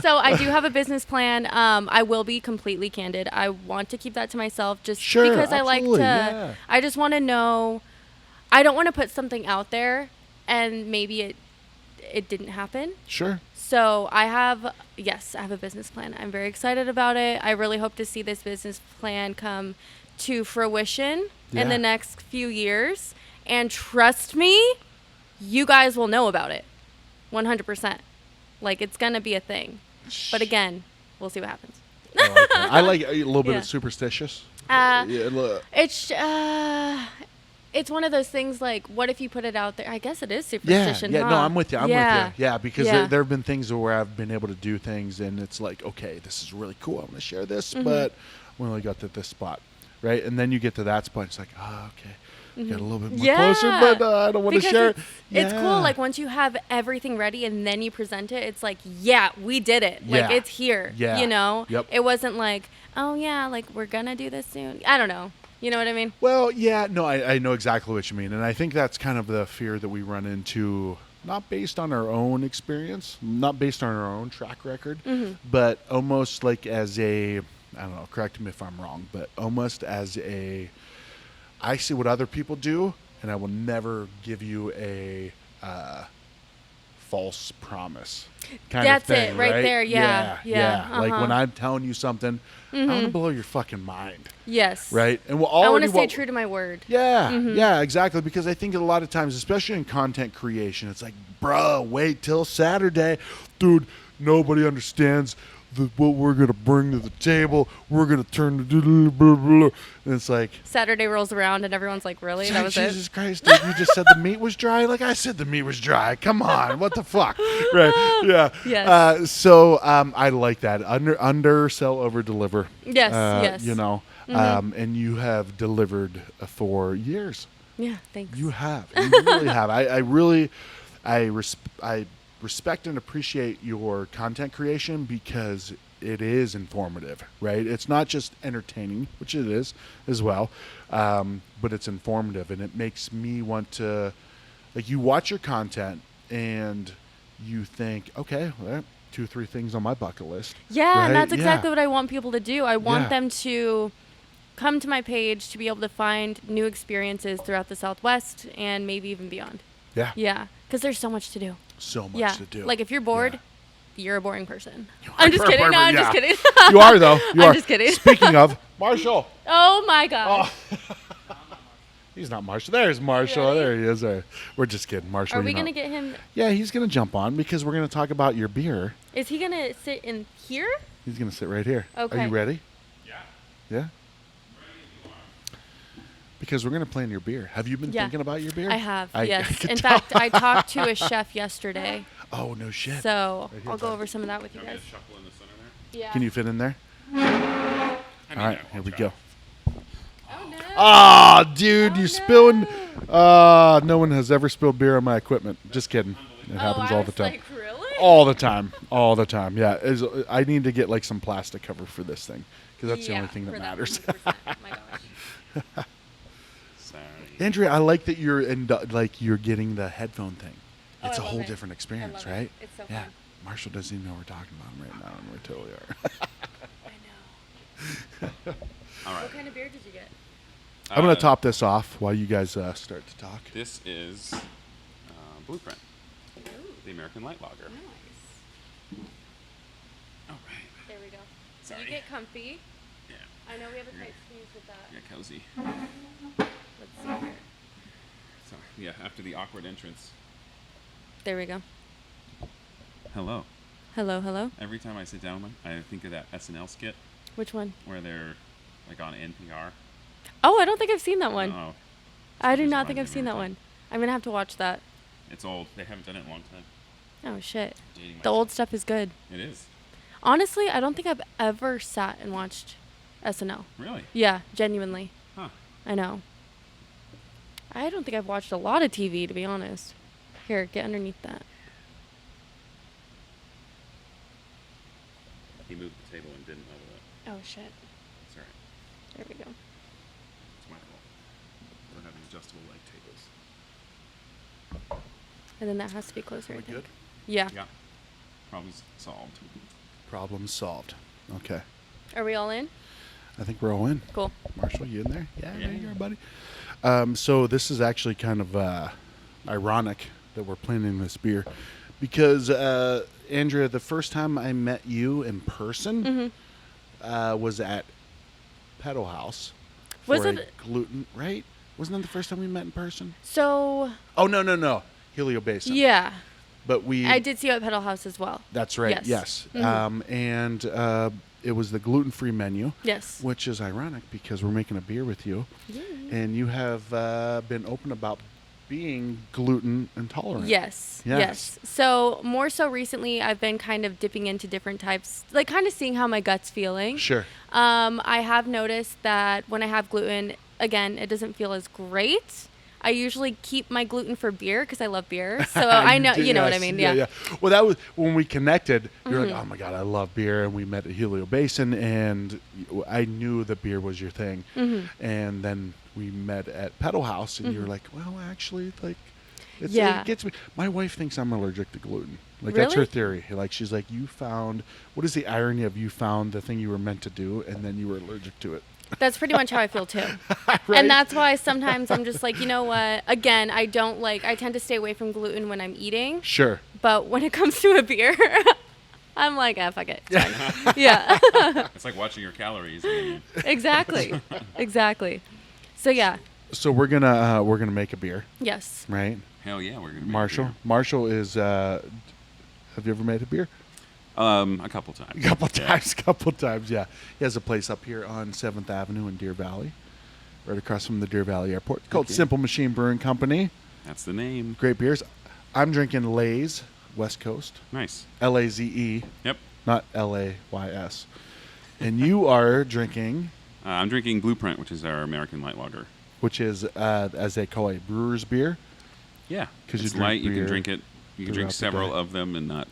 So I do have a business plan. I will be completely candid. I want to keep that to myself, just because I like to. Yeah. I just want to know. I don't want to put something out there, and maybe it didn't happen. Sure. So I have a business plan. I'm very excited about it. I really hope to see this business plan come to fruition in the next few years. And trust me, you guys will know about it. 100%. Like, it's going to be a thing. But again, we'll see what happens. I like a little bit of superstitious. It's one of those things like, what if you put it out there? I guess it is superstition. Yeah, no, I'm with you. Yeah, because there have been things where I've been able to do things, and it's like, okay, this is really cool. I'm going to share this, but we only got to this spot, right? And then you get to that spot, it's like, oh, okay. Get a little bit more closer, but I don't want to share it. It's cool. Like, once you have everything ready and then you present it, it's like, yeah, we did it. Like, it's here. Yeah. Yep. It wasn't like, oh, yeah, like, we're going to do this soon. I don't know. You know what I mean? Well, yeah. No, I know exactly what you mean. And I think that's kind of the fear that we run into, not based on our own experience, not based on our own track record, but almost like as I don't know, correct me if I'm wrong, but almost as I see what other people do, and I will never give you a false promise kind That's of thing, it right there. Yeah. Like, when I'm telling you something, I want to blow your fucking mind. Yes. Right? And I want to stay true to my word. Yeah. Yeah, exactly. Because I think a lot of times, especially in content creation, it's like, bro, wait till Saturday. Dude, nobody understands what we're going to bring to the table. We're going to turn the blah, blah, blah. And it's like, Saturday rolls around and everyone's like, really? That was Jesus Christ, dude, you just said the meat was dry? Like, I said the meat was dry. Come on. What the fuck? Right. Yeah. Yes. So I like that. Undersell, over deliver. Yes. Yes. And you have delivered for years. Yeah. Thanks. You have. You really have. I respect and appreciate your content creation, because it is informative, right? It's not just entertaining, which it is as well, but it's informative, and it makes me want to, like, you watch your content and you think, okay, well, 2-3 things on my bucket list. Yeah, right? And that's exactly what I want people to do. I want them to come to my page to be able to find new experiences throughout the Southwest and maybe even beyond. Yeah. Yeah, because there's so much to do. So much to do. Like, if you're bored, you're a boring person. I'm just kidding. No, I'm just kidding. You are, though. I'm just kidding. Speaking of, Marshall. Oh, my God. Oh. He's not Marshall. There's Marshall. There he is. We're just kidding. Marshall. Are we going to get him? Yeah, he's going to jump on, because we're going to talk about your beer. Is he going to sit in here? He's going to sit right here. Okay. Are you ready? Yeah. Yeah? Because we're going to plan your beer. Have you been thinking about your beer? I have, yes. In fact, I talked to a chef yesterday. Oh, no shit. So I'll go over some of that with you guys. Shuffle in the center there? Yeah. Can you fit in there? All right, here we go. Oh, no. Oh, dude, you spilling. No one has ever spilled beer on my equipment. Just kidding. It happens all the time. Like, really? All the time. All the time. Yeah. I need to get like some plastic cover for this thing, because that's the only thing that matters. 100%. My gosh. Andrea, I like that you're getting the headphone thing. Oh, it's I a love whole it. different experience, I love it. right? It's so Yeah. fun. Marshall doesn't even know we're talking about him right now, and we totally are. I know. All right. What kind of beer did you get? I'm going to top this off while you guys start to talk. This is Blueprint, the American Light Lager. Nice. All right. There we go. So Sorry. you get comfy. Yeah. I know we have a tight squeeze with that. Yeah, cozy. Let's see here. Sorry. Yeah, after the awkward entrance. There we go. Hello. Hello, hello. Every time I sit down, I think of that SNL skit Which one? where they're like on NPR. Oh, I don't think I've seen that one. Oh, I do just not reminds think me I've of seen that everything. one. I'm going to have to watch that. it's old. They haven't done it in a long time. Oh, shit. Dating The myself. old stuff is good. It is. Honestly, I don't think I've ever sat and watched SNL. Really? Yeah, genuinely. Huh. I know. I don't think I've watched a lot of TV, to be honest. Here, get underneath that. He moved the table and didn't know that. Oh, shit. It's all right. There we go. It's my fault. We're having adjustable leg tables. And then that has to be closer. I We think. good? Yeah. Yeah. Problems solved. Problem solved. Okay. Are we all in? I think we're all in. Cool. Marshall, you in there? Yeah, Yeah. there you are, buddy. So this is actually kind of ironic that we're planning this beer because, Andrea, the first time I met you in person was at Pedal House. Was for it- a gluten, right? Wasn't that the first time we met in person? So, Oh, no. Helio Basin. yeah. But we... I did see you at Pedal House as well. That's right, Yes. yes. And it was the gluten-free menu. Yes. Which is ironic because we're making a beer with you. Yeah. And you have been open about being gluten intolerant. Yes. Yes. So, more so recently, I've been kind of dipping into different types, like kind of seeing how my gut's feeling. Sure. I have noticed that when I have gluten, again, it doesn't feel as great. I usually keep my gluten for beer because I love beer. So I know, you know what I mean? Yeah. Well, that was when we connected. You're like, oh my God, I love beer. And we met at Helio Basin, and I knew that beer was your thing. And then we met at Pedal House, and you were like, well, actually, like, it gets me. My wife thinks I'm allergic to gluten. Like, that's her Really? theory. Like, she's like, you found, what is the irony of you found the thing you were meant to do, and then you were allergic to it? That's pretty much how I feel too. Right? And that's why sometimes I'm just like, you know what? Again, I tend to stay away from gluten when I'm eating. Sure. But when it comes to a beer, I'm like, fuck it. It's fine. Yeah. It's like watching your calories. And Exactly. Exactly. So yeah. So we're gonna make a beer, Yes. right? hell yeah, we're gonna make Marshall. beer. Marshall is. Have you ever made a beer? A couple times. A couple Yeah. times. Yeah. He has a place up here on 7th Avenue in Deer Valley, right across from the Deer Valley Airport. It's called Okay. Simple Machine Brewing Company. That's the name. Great beers. I'm drinking Lay's West Coast, Nice. Laze, Yep. not Lays. And you are drinking, I'm drinking Blueprint, which is our American light lager. which is as they call it, brewer's beer. Yeah, 'Cause you it's drink light. You beer can drink it. You can drink throughout the several day. of them and not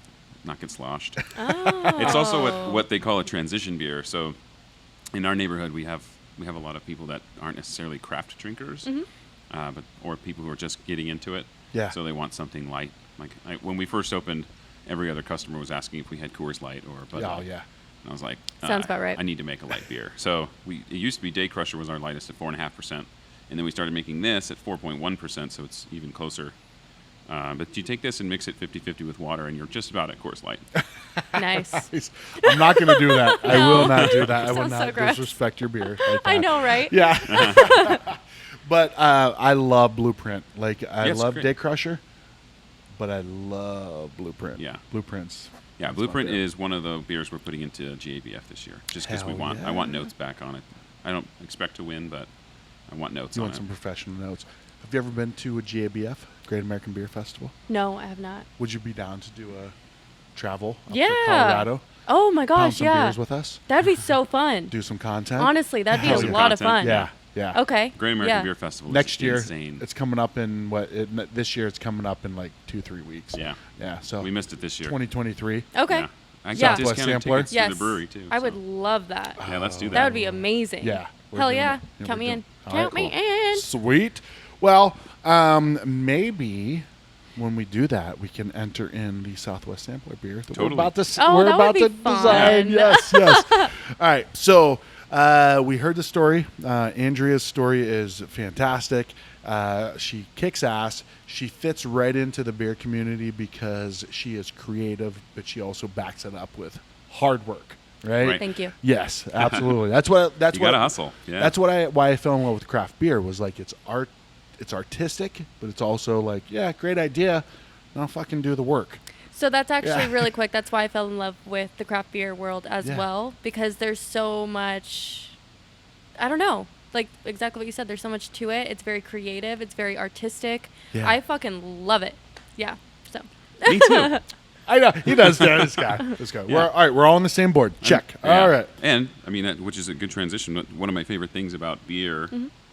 get sloshed. Oh. It's also what they call a transition beer. So, in our neighborhood, we have a lot of people that aren't necessarily craft drinkers, or people who are just getting into it. Yeah. So they want something light. Like when we first opened, every other customer was asking if we had Coors Light or Bud Oh, Light. yeah. And I was like, Sounds about right. I need to make a light beer. So it used to be Day Crusher was our lightest at 4.5%, and then we started making this at 4.1%, so it's even closer. But you take this and mix it 50-50 with water, and you're just about at Coors Light. Nice. I'm not going to do that. I No. will not do that. I will Sounds so not gross. disrespect your beer. Like I that. know, right? Yeah. But I love Blueprint. Like, I Yeah, it's love great. Day Crusher, but I love Blueprint. Yeah. Blueprints. Yeah, That's Blueprint my beer. is one of the beers we're putting into GABF this year, just because Hell I want yeah. notes back on it. I don't expect to win, but I want notes You on want it. some professional notes. Have you ever been to a GABF, Great American Beer Festival? No, I have not. Would you be down to do a travel up Yeah. to Colorado? Oh my Pound gosh, some yeah. beers with us? That'd be so fun. Do some content? Honestly, that'd be Hell a yeah. lot of Content, fun. Yeah, yeah. Okay. Great American yeah. Beer Festival Next is year, insane. it's coming up in this year it's coming up in like 2-3 weeks. Yeah. Yeah, so We missed it this year. 2023. Okay. Yeah. I Yeah. got discounted Sampler? tickets Yes. to the brewery, too. I so. would love that. Yeah, let's do that. That would be amazing. Yeah. we're Hell doing yeah. it. Count we're me doing in. it. All Count me cool. in. Sweet. Well, maybe when we do that, we can enter in the Southwest Sampler beer that Totally. we're about to, Oh, we're that about would to be fun. design. Yes, yes. All right. So we heard the story. Andrea's story is fantastic. She kicks ass. She fits right into the beer community because she is creative, but she also backs it up with hard work. Right? Thank you. Yes, absolutely. That's what. You gotta hustle. Yeah. That's why I fell in love with craft beer. Was like it's art, it's artistic, but it's also like great idea. Now fucking do the work. So that's actually really quick. That's why I fell in love with the craft beer world as well, because there's so much. I don't know. Like exactly what you said. There's so much to it. It's very creative. It's very artistic. Yeah. I fucking love it. Yeah. So. Me too. I know he does. This guy. Yeah. All right. We're all on the same board. Check. Yeah. All right. And I mean, which is a good transition. One of my favorite things about beer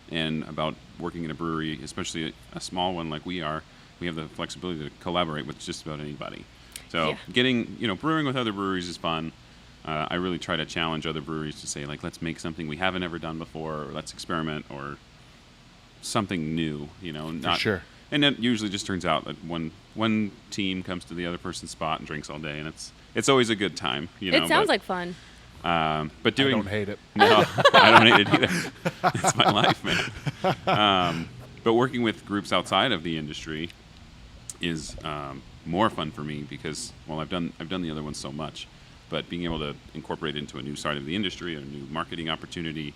and about working in a brewery, especially a small one like we are, we have the flexibility to collaborate with just about anybody. So getting, brewing with other breweries is fun. I really try to challenge other breweries to say, like, let's make something we haven't ever done before, or let's experiment, or something new, For sure. And it usually just turns out that one team comes to the other person's spot and drinks all day, and it's always a good time. It sounds like fun. But doing, I don't hate it. No, I don't hate it either. It's my life, man. But working with groups outside of the industry is more fun for me because, well, I've done the other ones so much, but being able to incorporate it into a new side of the industry, a new marketing opportunity,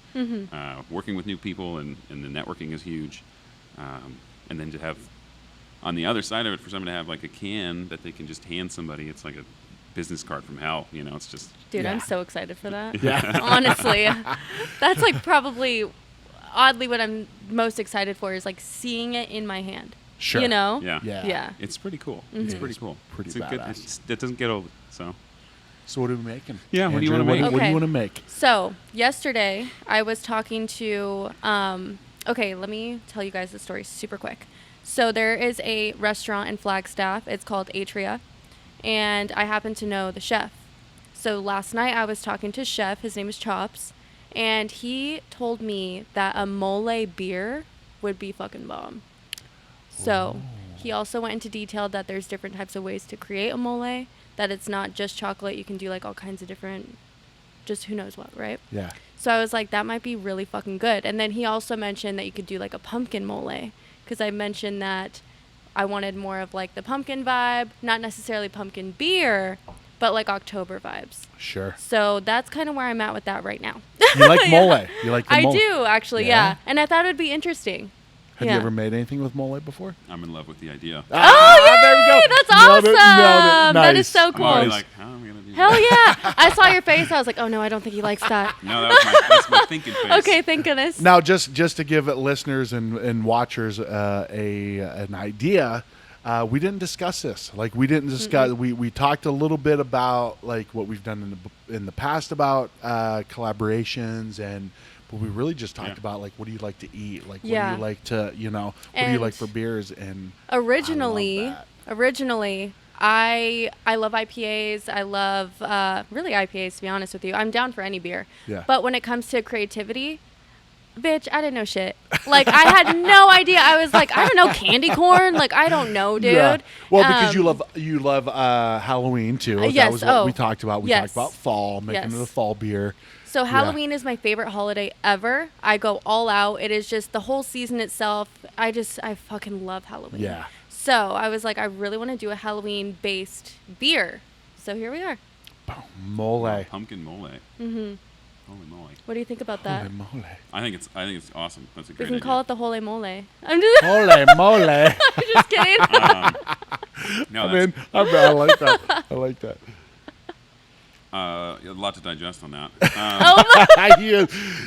working with new people, and the networking is huge. And then to have, on the other side of it, for someone to have like a can that they can just hand somebody, it's like a business card from hell. It's just. Dude, I'm so excited for that. Yeah. Honestly, that's like probably oddly what I'm most excited for is like seeing it in my hand. Sure. Yeah. It's pretty cool. Mm-hmm. It's pretty cool. Pretty it's good. badass. It doesn't get old. So what are we making? Yeah, what do you Andrea, wanna make? What do Okay. you want to make? So yesterday I was talking to. Okay, let me tell you guys the story super quick. So there is a restaurant in Flagstaff. It's called Atria, and I happen to know the chef. So last night I was talking to chef. His name is Chops, and he told me that a Molè beer would be fucking bomb. So he also went into detail that there's different types of ways to create a Molè, that it's not just chocolate. You can do like all kinds of different, just who knows what, right? Yeah. So I was like, that might be really fucking good. And then he also mentioned that you could do like a pumpkin Molè, because I mentioned that I wanted more of like the pumpkin vibe, not necessarily pumpkin beer, but like October vibes. Sure. So that's kind of where I'm at with that right now. You like Molè? You like the I Molè? do actually, Yeah? yeah. And I thought it would be interesting. Have you ever made anything with Molè before? I'm in love with the idea. Oh, there we go. yay! That's Nailed it, awesome. nailed it. That is Nice. so I'm cool. already like, how am I gonna do Hell that? yeah. I saw your face. I was like, oh no, I don't think he likes that. No, that's my thinking face. Okay, thank goodness. Now, just to give listeners and watchers an idea, we didn't discuss this. Like, we didn't discuss. We talked a little bit about like what we've done in the past about collaborations, but we really just talked about like, what do you like to eat? Like, what do you like to what do you And like for beers? And originally, I love that. I love IPAs. I love really IPAs, to be honest with you. I'm down for any beer. Yeah. But when it comes to creativity, bitch, I didn't know shit. Like, I had no idea. I was like, I don't know, candy corn. Like, I don't know, dude. Yeah. Well, because you love Halloween too. Like, yes. That was what we talked about. We Yes. talked about fall, making it a fall beer. So Halloween is my favorite holiday ever. I go all out. It is just the whole season itself. I fucking love Halloween. Yeah. So I was like, I really want to do a Halloween-based beer. So here we are. Molè. Pumpkin Molè. Mm-hmm. Holy moly! What do you think about that? Holy moly. I think it's awesome. That's a We great can idea. call it the Holy Mole. I'm just, Holy moly. I'm just kidding. No, I that's mean, I like that. I like that. a lot to digest on that.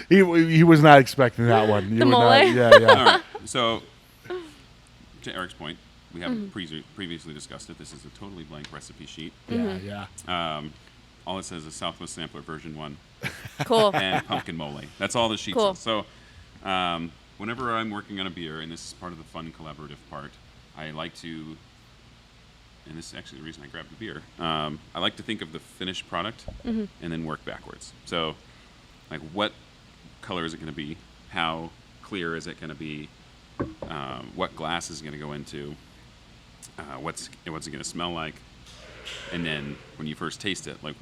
He was not expecting that one. The Molè? Yeah. All right. So, to Eric's point, we haven't previously discussed it. This is a totally blank recipe sheet. Yeah. All it says is Southwest Sampler version 1 Cool. and pumpkin Molè. That's all the sheet Cool. says. So, whenever I'm working on a beer, and this is part of the fun collaborative part, I like to, and this is actually the reason I grabbed the beer, I like to think of the finished product and then work backwards. So, like, what color is it going to be? How clear is it going to be? What glass is it going to go into? what's it going to smell like, and then when you first taste it, like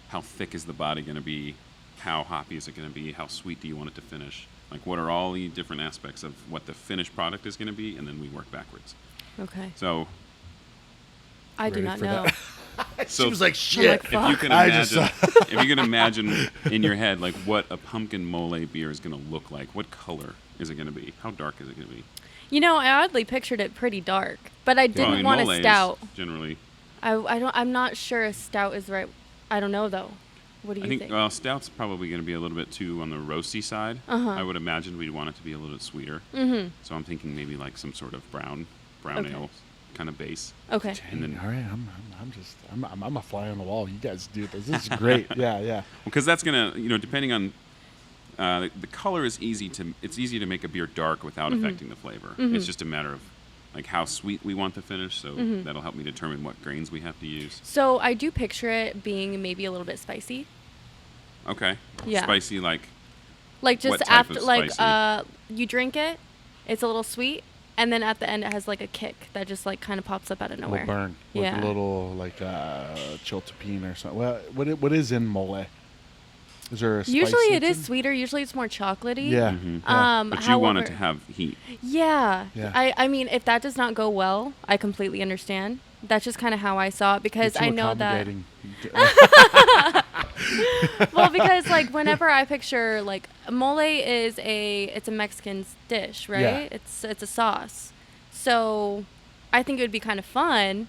how thick is the body going to be, how hoppy is it going to be, how sweet do you want it to finish, like what are all the different aspects of what the finished product is going to be, and then we work backwards. Okay. So I do not know. So she was like, shit. If you can imagine in your head like what a pumpkin Molè beer is going to look like, what color is it going to be? How dark is it going to be? You know, I oddly pictured it pretty dark, but I didn't want a Molè stout. Generally, I'm not sure a stout is right. I don't know though. What do you think? Well, stout's probably going to be a little bit too on the roasty side. I would imagine we'd want it to be a little bit sweeter. Mm-hmm. So I'm thinking maybe like some sort of brown ale kind of base. Okay. Dang, and then, all right, I'm a fly on the wall. You guys do this. This is great. Yeah. Because that's gonna, depending on the color is easy to make a beer dark without affecting the flavor. It's just a matter of like how sweet we want the finish. So that'll help me determine what grains we have to use. So I do picture it being maybe a little bit spicy. Okay. Yeah. Spicy like just after you drink it, it's a little sweet. And then at the end, it has like a kick that just like kind of pops up out of nowhere. A little burn. Yeah. Like a little like chiltepine or something. Well, what is in Molè? Is there a spice? Usually it is sweeter. Usually it's more chocolatey. Yeah. But you want it to have heat. Yeah. I mean, if that does not go well, I completely understand. That's just kind of how I saw it because I know that. Well, because like whenever I picture like Molè it's a Mexican dish, right? Yeah. It's a sauce. So I think it would be kind of fun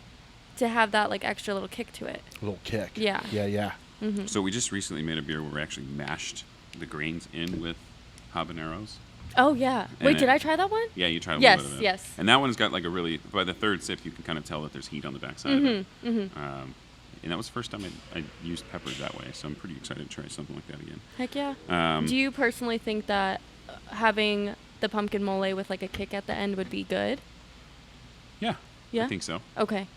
to have that like extra little kick to it. A little kick. Yeah. Yeah. Mm-hmm. So we just recently made a beer where we actually mashed the grains in with habaneros. Oh yeah. Wait, did I try that one? Yeah, you tried a little bit of it. Yes. And that one's got like by the third sip, you can kind of tell that there's heat on the backside of it. Mm-hmm. And that was the first time I used peppers that way, so I'm pretty excited to try something like that again. Heck yeah. Do you personally think that having the pumpkin Molè with like a kick at the end would be good? Yeah. Yeah? I think so. Okay.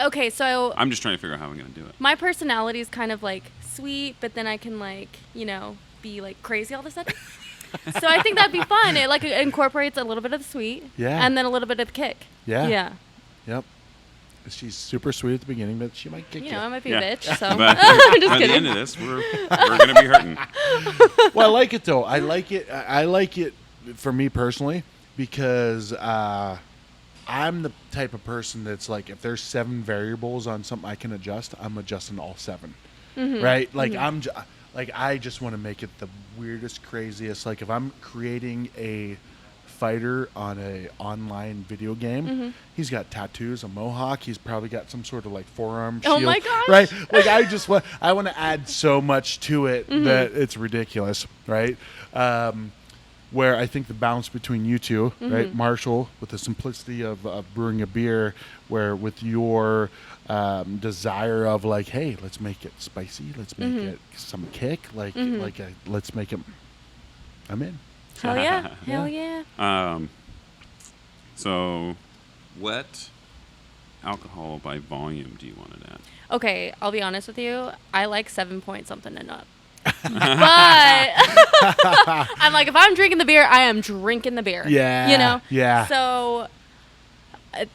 Okay, so I'm just trying to figure out how I'm going to do it. My personality is kind of like sweet, but then I can like, be like crazy all of a sudden. So I think that'd be fun. It like incorporates a little bit of the sweet, and then a little bit of the kick. Yeah. Yep. She's super sweet at the beginning, but she might kick you. I might be a bitch. So but I'm just by kidding. the end of this, we're going to be hurting. Well, I like it though. I like it for me personally because I'm the type of person that's like, if there's 7 variables on something I can adjust, I'm adjusting all 7. Mm-hmm. Right? Like I just want to make it the weirdest, craziest. Like if I'm creating a fighter on a online video game, he's got tattoos, a mohawk. He's probably got some sort of like forearm shield. Oh my gosh! Right? Like I want to add so much to it that it's ridiculous. Right? Where I think the balance between you two, right, Marshall, with the simplicity of brewing a beer, where with your desire of like, hey, let's make it spicy, let's make it some kick, let's make it. I'm in. Hell yeah! Hell yeah! So, what alcohol by volume do you want it at? Okay, I'll be honest with you. I like 7 point something and up. But I'm like, if I'm drinking the beer, I am drinking the beer. Yeah. Yeah. So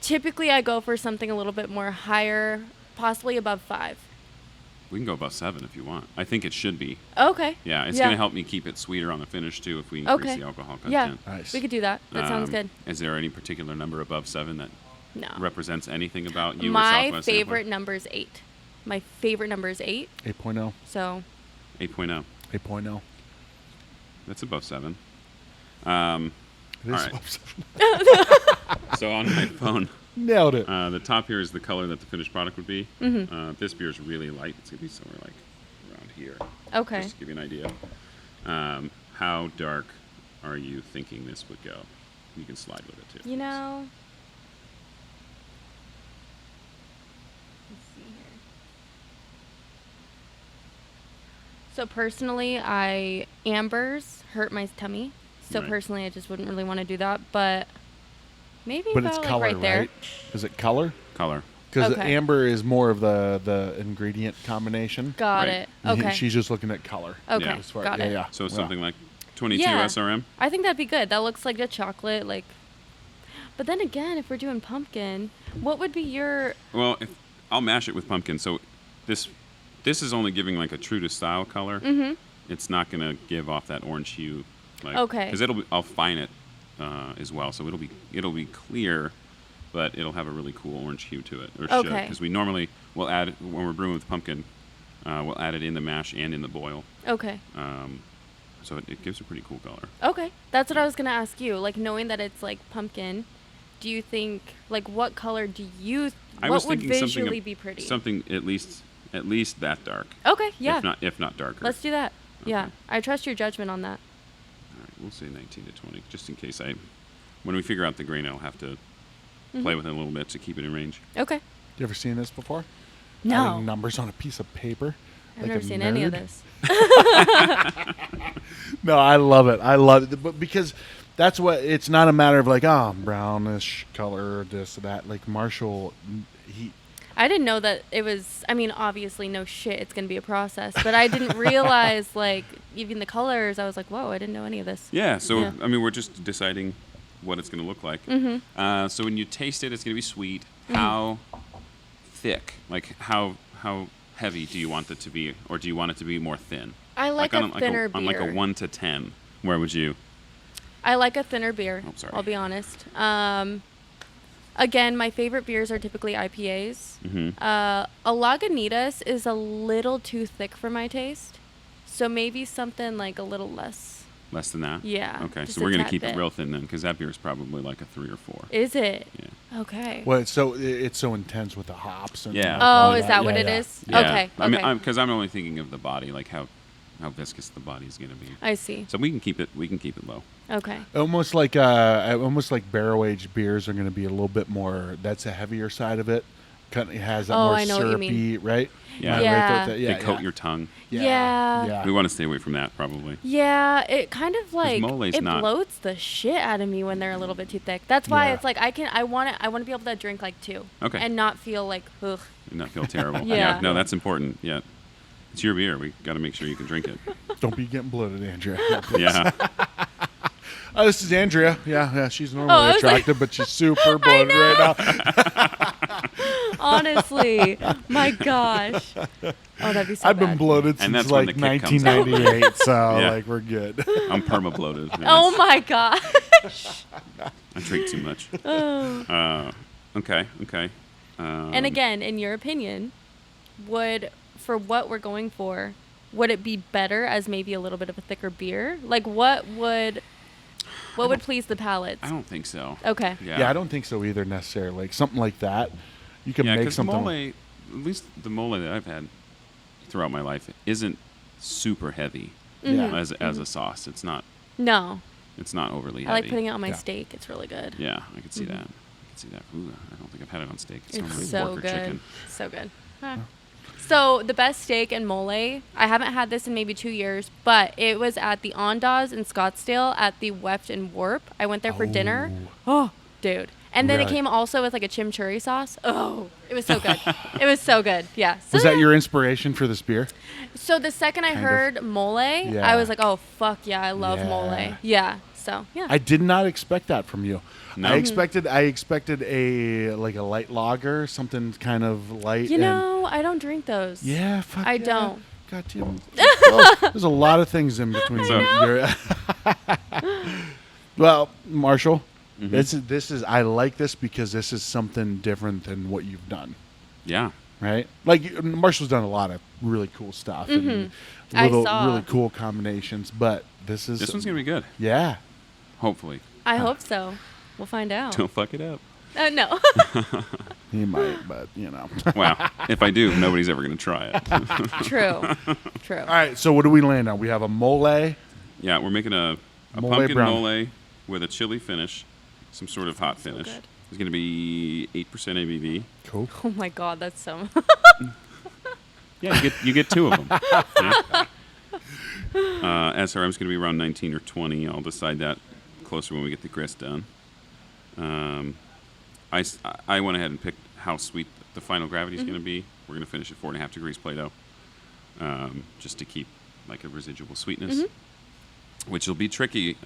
typically I go for something a little bit more higher, possibly above 5. We can go above 7 if you want. I think it should be. Okay. Yeah, it's going to help me keep it sweeter on the finish too if we increase the alcohol content. Yeah, nice. We could do that. That sounds good. Is there any particular number above 7 that represents anything about you? My or Southwest favorite number is 8. My favorite number is 8. 8.0. So 8.0. 8.0. That's above 7. It is above 7. So on my phone, nailed it. The top here is the color that the finished product would be. This beer is really light. It's going to be somewhere like around here. Okay. Just to give you an idea. How dark are you thinking this would go? You can slide with it too. So personally, ambers hurt my tummy. So personally, I just wouldn't really want to do that. But maybe but it's color, right there. Right? Is it color? Color. Because amber is more of the ingredient combination. Got it. Okay. She's just looking at color. Okay. Got it. Yeah. So something like 22 SRM? I think that'd be good. That looks like a chocolate, But then again, if we're doing pumpkin, what would be your... Well, I'll mash it with pumpkin. So this is only giving like a true to style color. Mm-hmm. It's not going to give off that orange hue. Like, Okay. Because I'll fine it as well. So it'll be clear, but it'll have a really cool orange hue to it. Or should. Because we normally will add, when we're brewing with pumpkin, we'll add it in the mash and in the boil. Okay. So it gives a pretty cool color. Okay. That's what I was going to ask you. Like, knowing that it's, like, pumpkin, do you think, like, what color do you... what would visually be pretty? Something at least that dark. Okay, yeah. If not darker. Let's do that. Okay. Yeah. I trust your judgment on that. All right, we'll say 19 to 20, just in case when we figure out the grain, I'll have to play with it a little bit to keep it in range. Okay. You ever seen this before? No. Adding numbers on a piece of paper. I've never seen any of this. No, I love it. But because that's what, it's not a matter of like, brownish color, this, that. Like Marshall, I didn't know that it was, I mean, obviously, no shit, it's going to be a process. But I didn't realize, like, even the colors. I was like, whoa, I didn't know any of this. Yeah, so, I mean, we're just deciding what it's going to look like. Mm-hmm. So when you taste it, it's going to be sweet. Mm-hmm. How thick? Like, how heavy do you want it to be? Or do you want it to be more thin? I like a thinner beer. On like a 1 to 10, where would you? I like a thinner beer. Oh, sorry. I'll be honest. Again, my favorite beers are typically IPAs. Mm-hmm. A Lagunitas is a little too thick for my taste. So maybe something like a little less. Less than that? Yeah. Okay, just so we're going to tad keep bit. it real thin then, because that beer is probably like a 3 or 4. Is it? Yeah. Okay. well, it's so intense with the hops. And Yeah. Oh, all is that what it yeah. is? Yeah. Okay. I mean, okay. because I'm only thinking of the body, like how viscous the body is going to be. I see. So we can keep it low. Okay. Almost like barrel aged beers are going to be a little bit more. That's a heavier side of it. Kind of has that more I know what you syrupy, mean. right? Yeah. Am I Yeah. right with that? They coat your tongue. Yeah. We want to stay away from that, probably. Yeah, it kind of like Mole's it not- bloats the shit out of me when they're a little bit too thick. That's why Yeah. it's like I want to be able to drink like 2. Okay. And not feel like ugh. And not feel terrible. Yeah. No, that's important. Yeah. It's your beer. We got to make sure you can drink it. Don't be getting bloated, Andrea. Yeah. This is Andrea. Yeah, she's I normally was like- attractive, but she's super bloated right now. Honestly, my gosh. Oh, that'd be so I've been bad. bloated And since that's when like the kick comes out. 1998, so Yeah. like we're good. I'm perma-bloated. Oh my gosh. I drink too much. Oh. Okay. And again, in your opinion, for what we're going for, would it be better as maybe a little bit of a thicker beer? Like what would please the palates? I don't think so. Okay. Yeah, I don't think so either necessarily. Like something like that, you can Yeah, make because something. Molè, at least the Molè that I've had throughout my life, isn't super heavy Yeah. as a sauce. It's not No. overly heavy. I like putting it on my Yeah. steak. It's really good. Yeah, I could see that. Ooh, I don't think I've had it on steak. It's normally It's so pork or good. chicken. So good. Huh. So the best steak in Molè, I haven't had this in maybe 2 years, but it was at the Ondas in Scottsdale at the Weft and Warp. I went there for dinner. Oh, dude. And then it Really? came also with like a chimichurri sauce. Oh, it was so good. It was so good. Yeah. So Was that your inspiration for this beer? So the second I Kind of. heard Molè, Yeah. I was like, oh, fuck yeah, I love Yeah. Molè. Yeah. So, yeah. I did not expect that from you. No? I expected a light lager, something kind of light. You and know, I don't drink those. yeah, fuck I yeah. don't. God damn. Well, there's a lot of things in between. So- your well, Marshall, Mhm. this is I like this because this is something different than what you've done. Yeah. Right? Like Marshall's done a lot of really cool stuff and I little saw. really cool combinations, but this is This one's going to be good. yeah. Hopefully. I hope so. We'll find out. Don't fuck it up. No. He might, but you know. Wow. If I do, nobody's ever going to try it. True. True. All right, so what do we land on? We have a Molè. Yeah, we're making a Molè pumpkin brown. Molè with a chili finish, some sort of hot finish. good. It's going to be 8% ABV. Cool. Oh my God, that's so. Yeah, you get 2 of them. Yeah. SRM's going to be around 19 or 20. I'll decide that closer when we get the grist done. I went ahead and picked how sweet the final gravity is going to be. We're going to finish at 4.5 degrees Plato, just to keep like a residual sweetness, which will be tricky.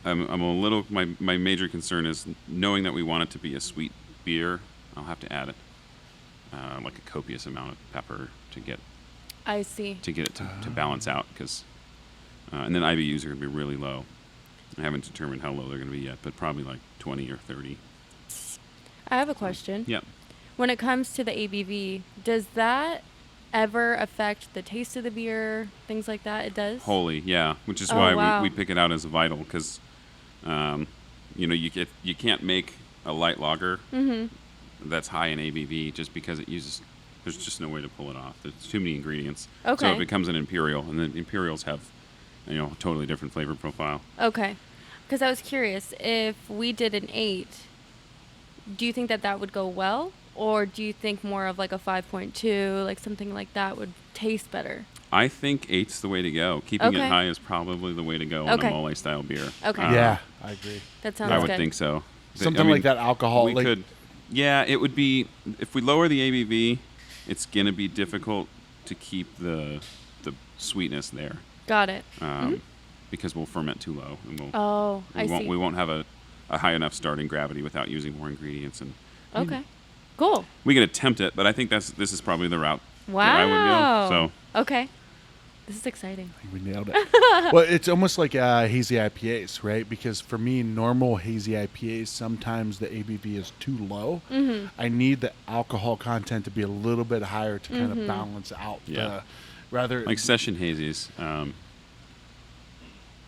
I'm a little. My major concern is knowing that we want it to be a sweet beer. I'll have to add it, like a copious amount of pepper to get. I see. To get it to balance out, because, and then IBUs are going to be really low. I haven't determined how low they're going to be yet, but probably like 20 or 30. I have a question. Yeah. When it comes to the ABV, does that ever affect the taste of the beer, things like that? It does? Wholly, yeah. Which is Oh, why wow. we pick it out as a vital, because, you can't make a light lager that's high in ABV just because there's just no way to pull it off. There's too many ingredients. Okay. So it becomes an imperial, and then imperials have, a totally different flavor profile. Okay. Because I was curious, if we did an 8, do you think that would go well? Or do you think more of like a 5.2, like something like that would taste better? I think 8's the way to go. Keeping Okay. it high is probably the way to go on a Molè style beer. Okay. Yeah, I agree. That sounds I good. would think so. Something like that alcohol. We like, could. Yeah, it would be, if we lower the ABV, it's going to be difficult to keep the sweetness there. Got it. Because we'll ferment too low, and I see. we won't have a high enough starting gravity without using more ingredients. And Okay. Cool. we could attempt it, but I think this is probably the route Wow. that I would go. So Okay. This is exciting. we nailed it. Well, it's almost like hazy IPAs, right? Because for me, normal hazy IPAs, sometimes the ABV is too low. I need the alcohol content to be a little bit higher to kind of balance out Yeah. rather like session hazies,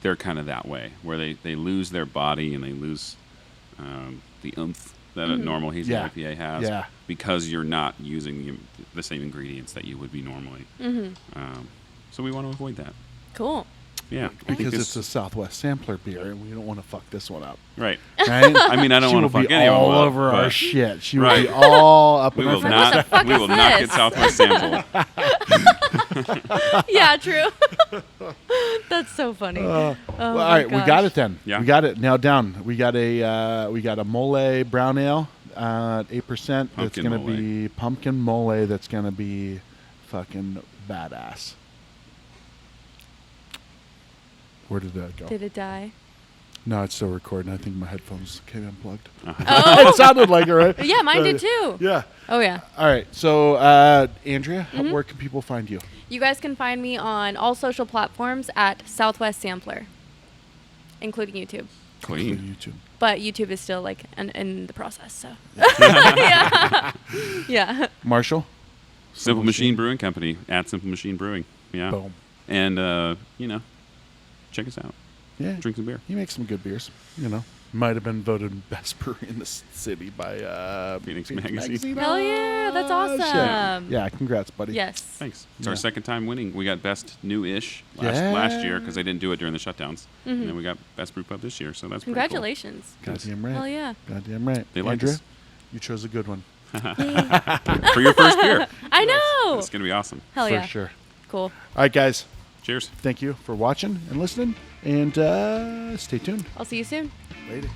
they're kind of that way, where they lose their body and they lose the oomph that a normal hazy Yeah. IPA has, Yeah. because you're not using the same ingredients that you would be normally. So we want to avoid that. Cool. Yeah, because it's a Southwest Sampler beer, and we don't want to fuck this one up. right. Right? I mean, I don't She want will to fuck be any of them all up, over our but shit. She will Right. be all up We in our will face. What the not. fuck We is will not get this? Southwest Sample. Yeah, true. That's so funny. Well, my all right, we got gosh. it then. Yeah. We got it nailed down. We got a Molè brown ale, 8%. That's Pumpkin gonna Molè. be pumpkin Molè. That's gonna be fucking badass. Where did that go? Did it die? No, it's still recording. I think my headphones came unplugged. Oh. It sounded like it, right? Yeah, mine did too. Yeah. Oh, yeah. All right. So, Andrea, where can people find you? You guys can find me on all social platforms at Southwest Sampler, including YouTube. Clean. YouTube. But YouTube is still like in the process, so. Yeah. Yeah. Marshall? Simple Machine Brewing Company at Simple Machine Brewing. Yeah. Boom. And check us out. Yeah. Drink some beer. He makes some good beers. Might have been voted best brewery in the city by Phoenix Magazine. Hell yeah, that's awesome. Yeah, congrats, buddy. Yes. Thanks. It's Yeah. our second time winning. We got best new-ish last Yeah. year because they didn't do it during the shutdowns. And then we got best brew pub this year, so that's pretty cool. Congratulations. Goddamn right. Hell yeah. Goddamn right. They like Andrea, us. you chose a good one. For your first beer. I know. It's going to be awesome. Hell for yeah. sure. Cool. All right, guys. Cheers. Thank you for watching and listening. And stay tuned. I'll see you soon. Later.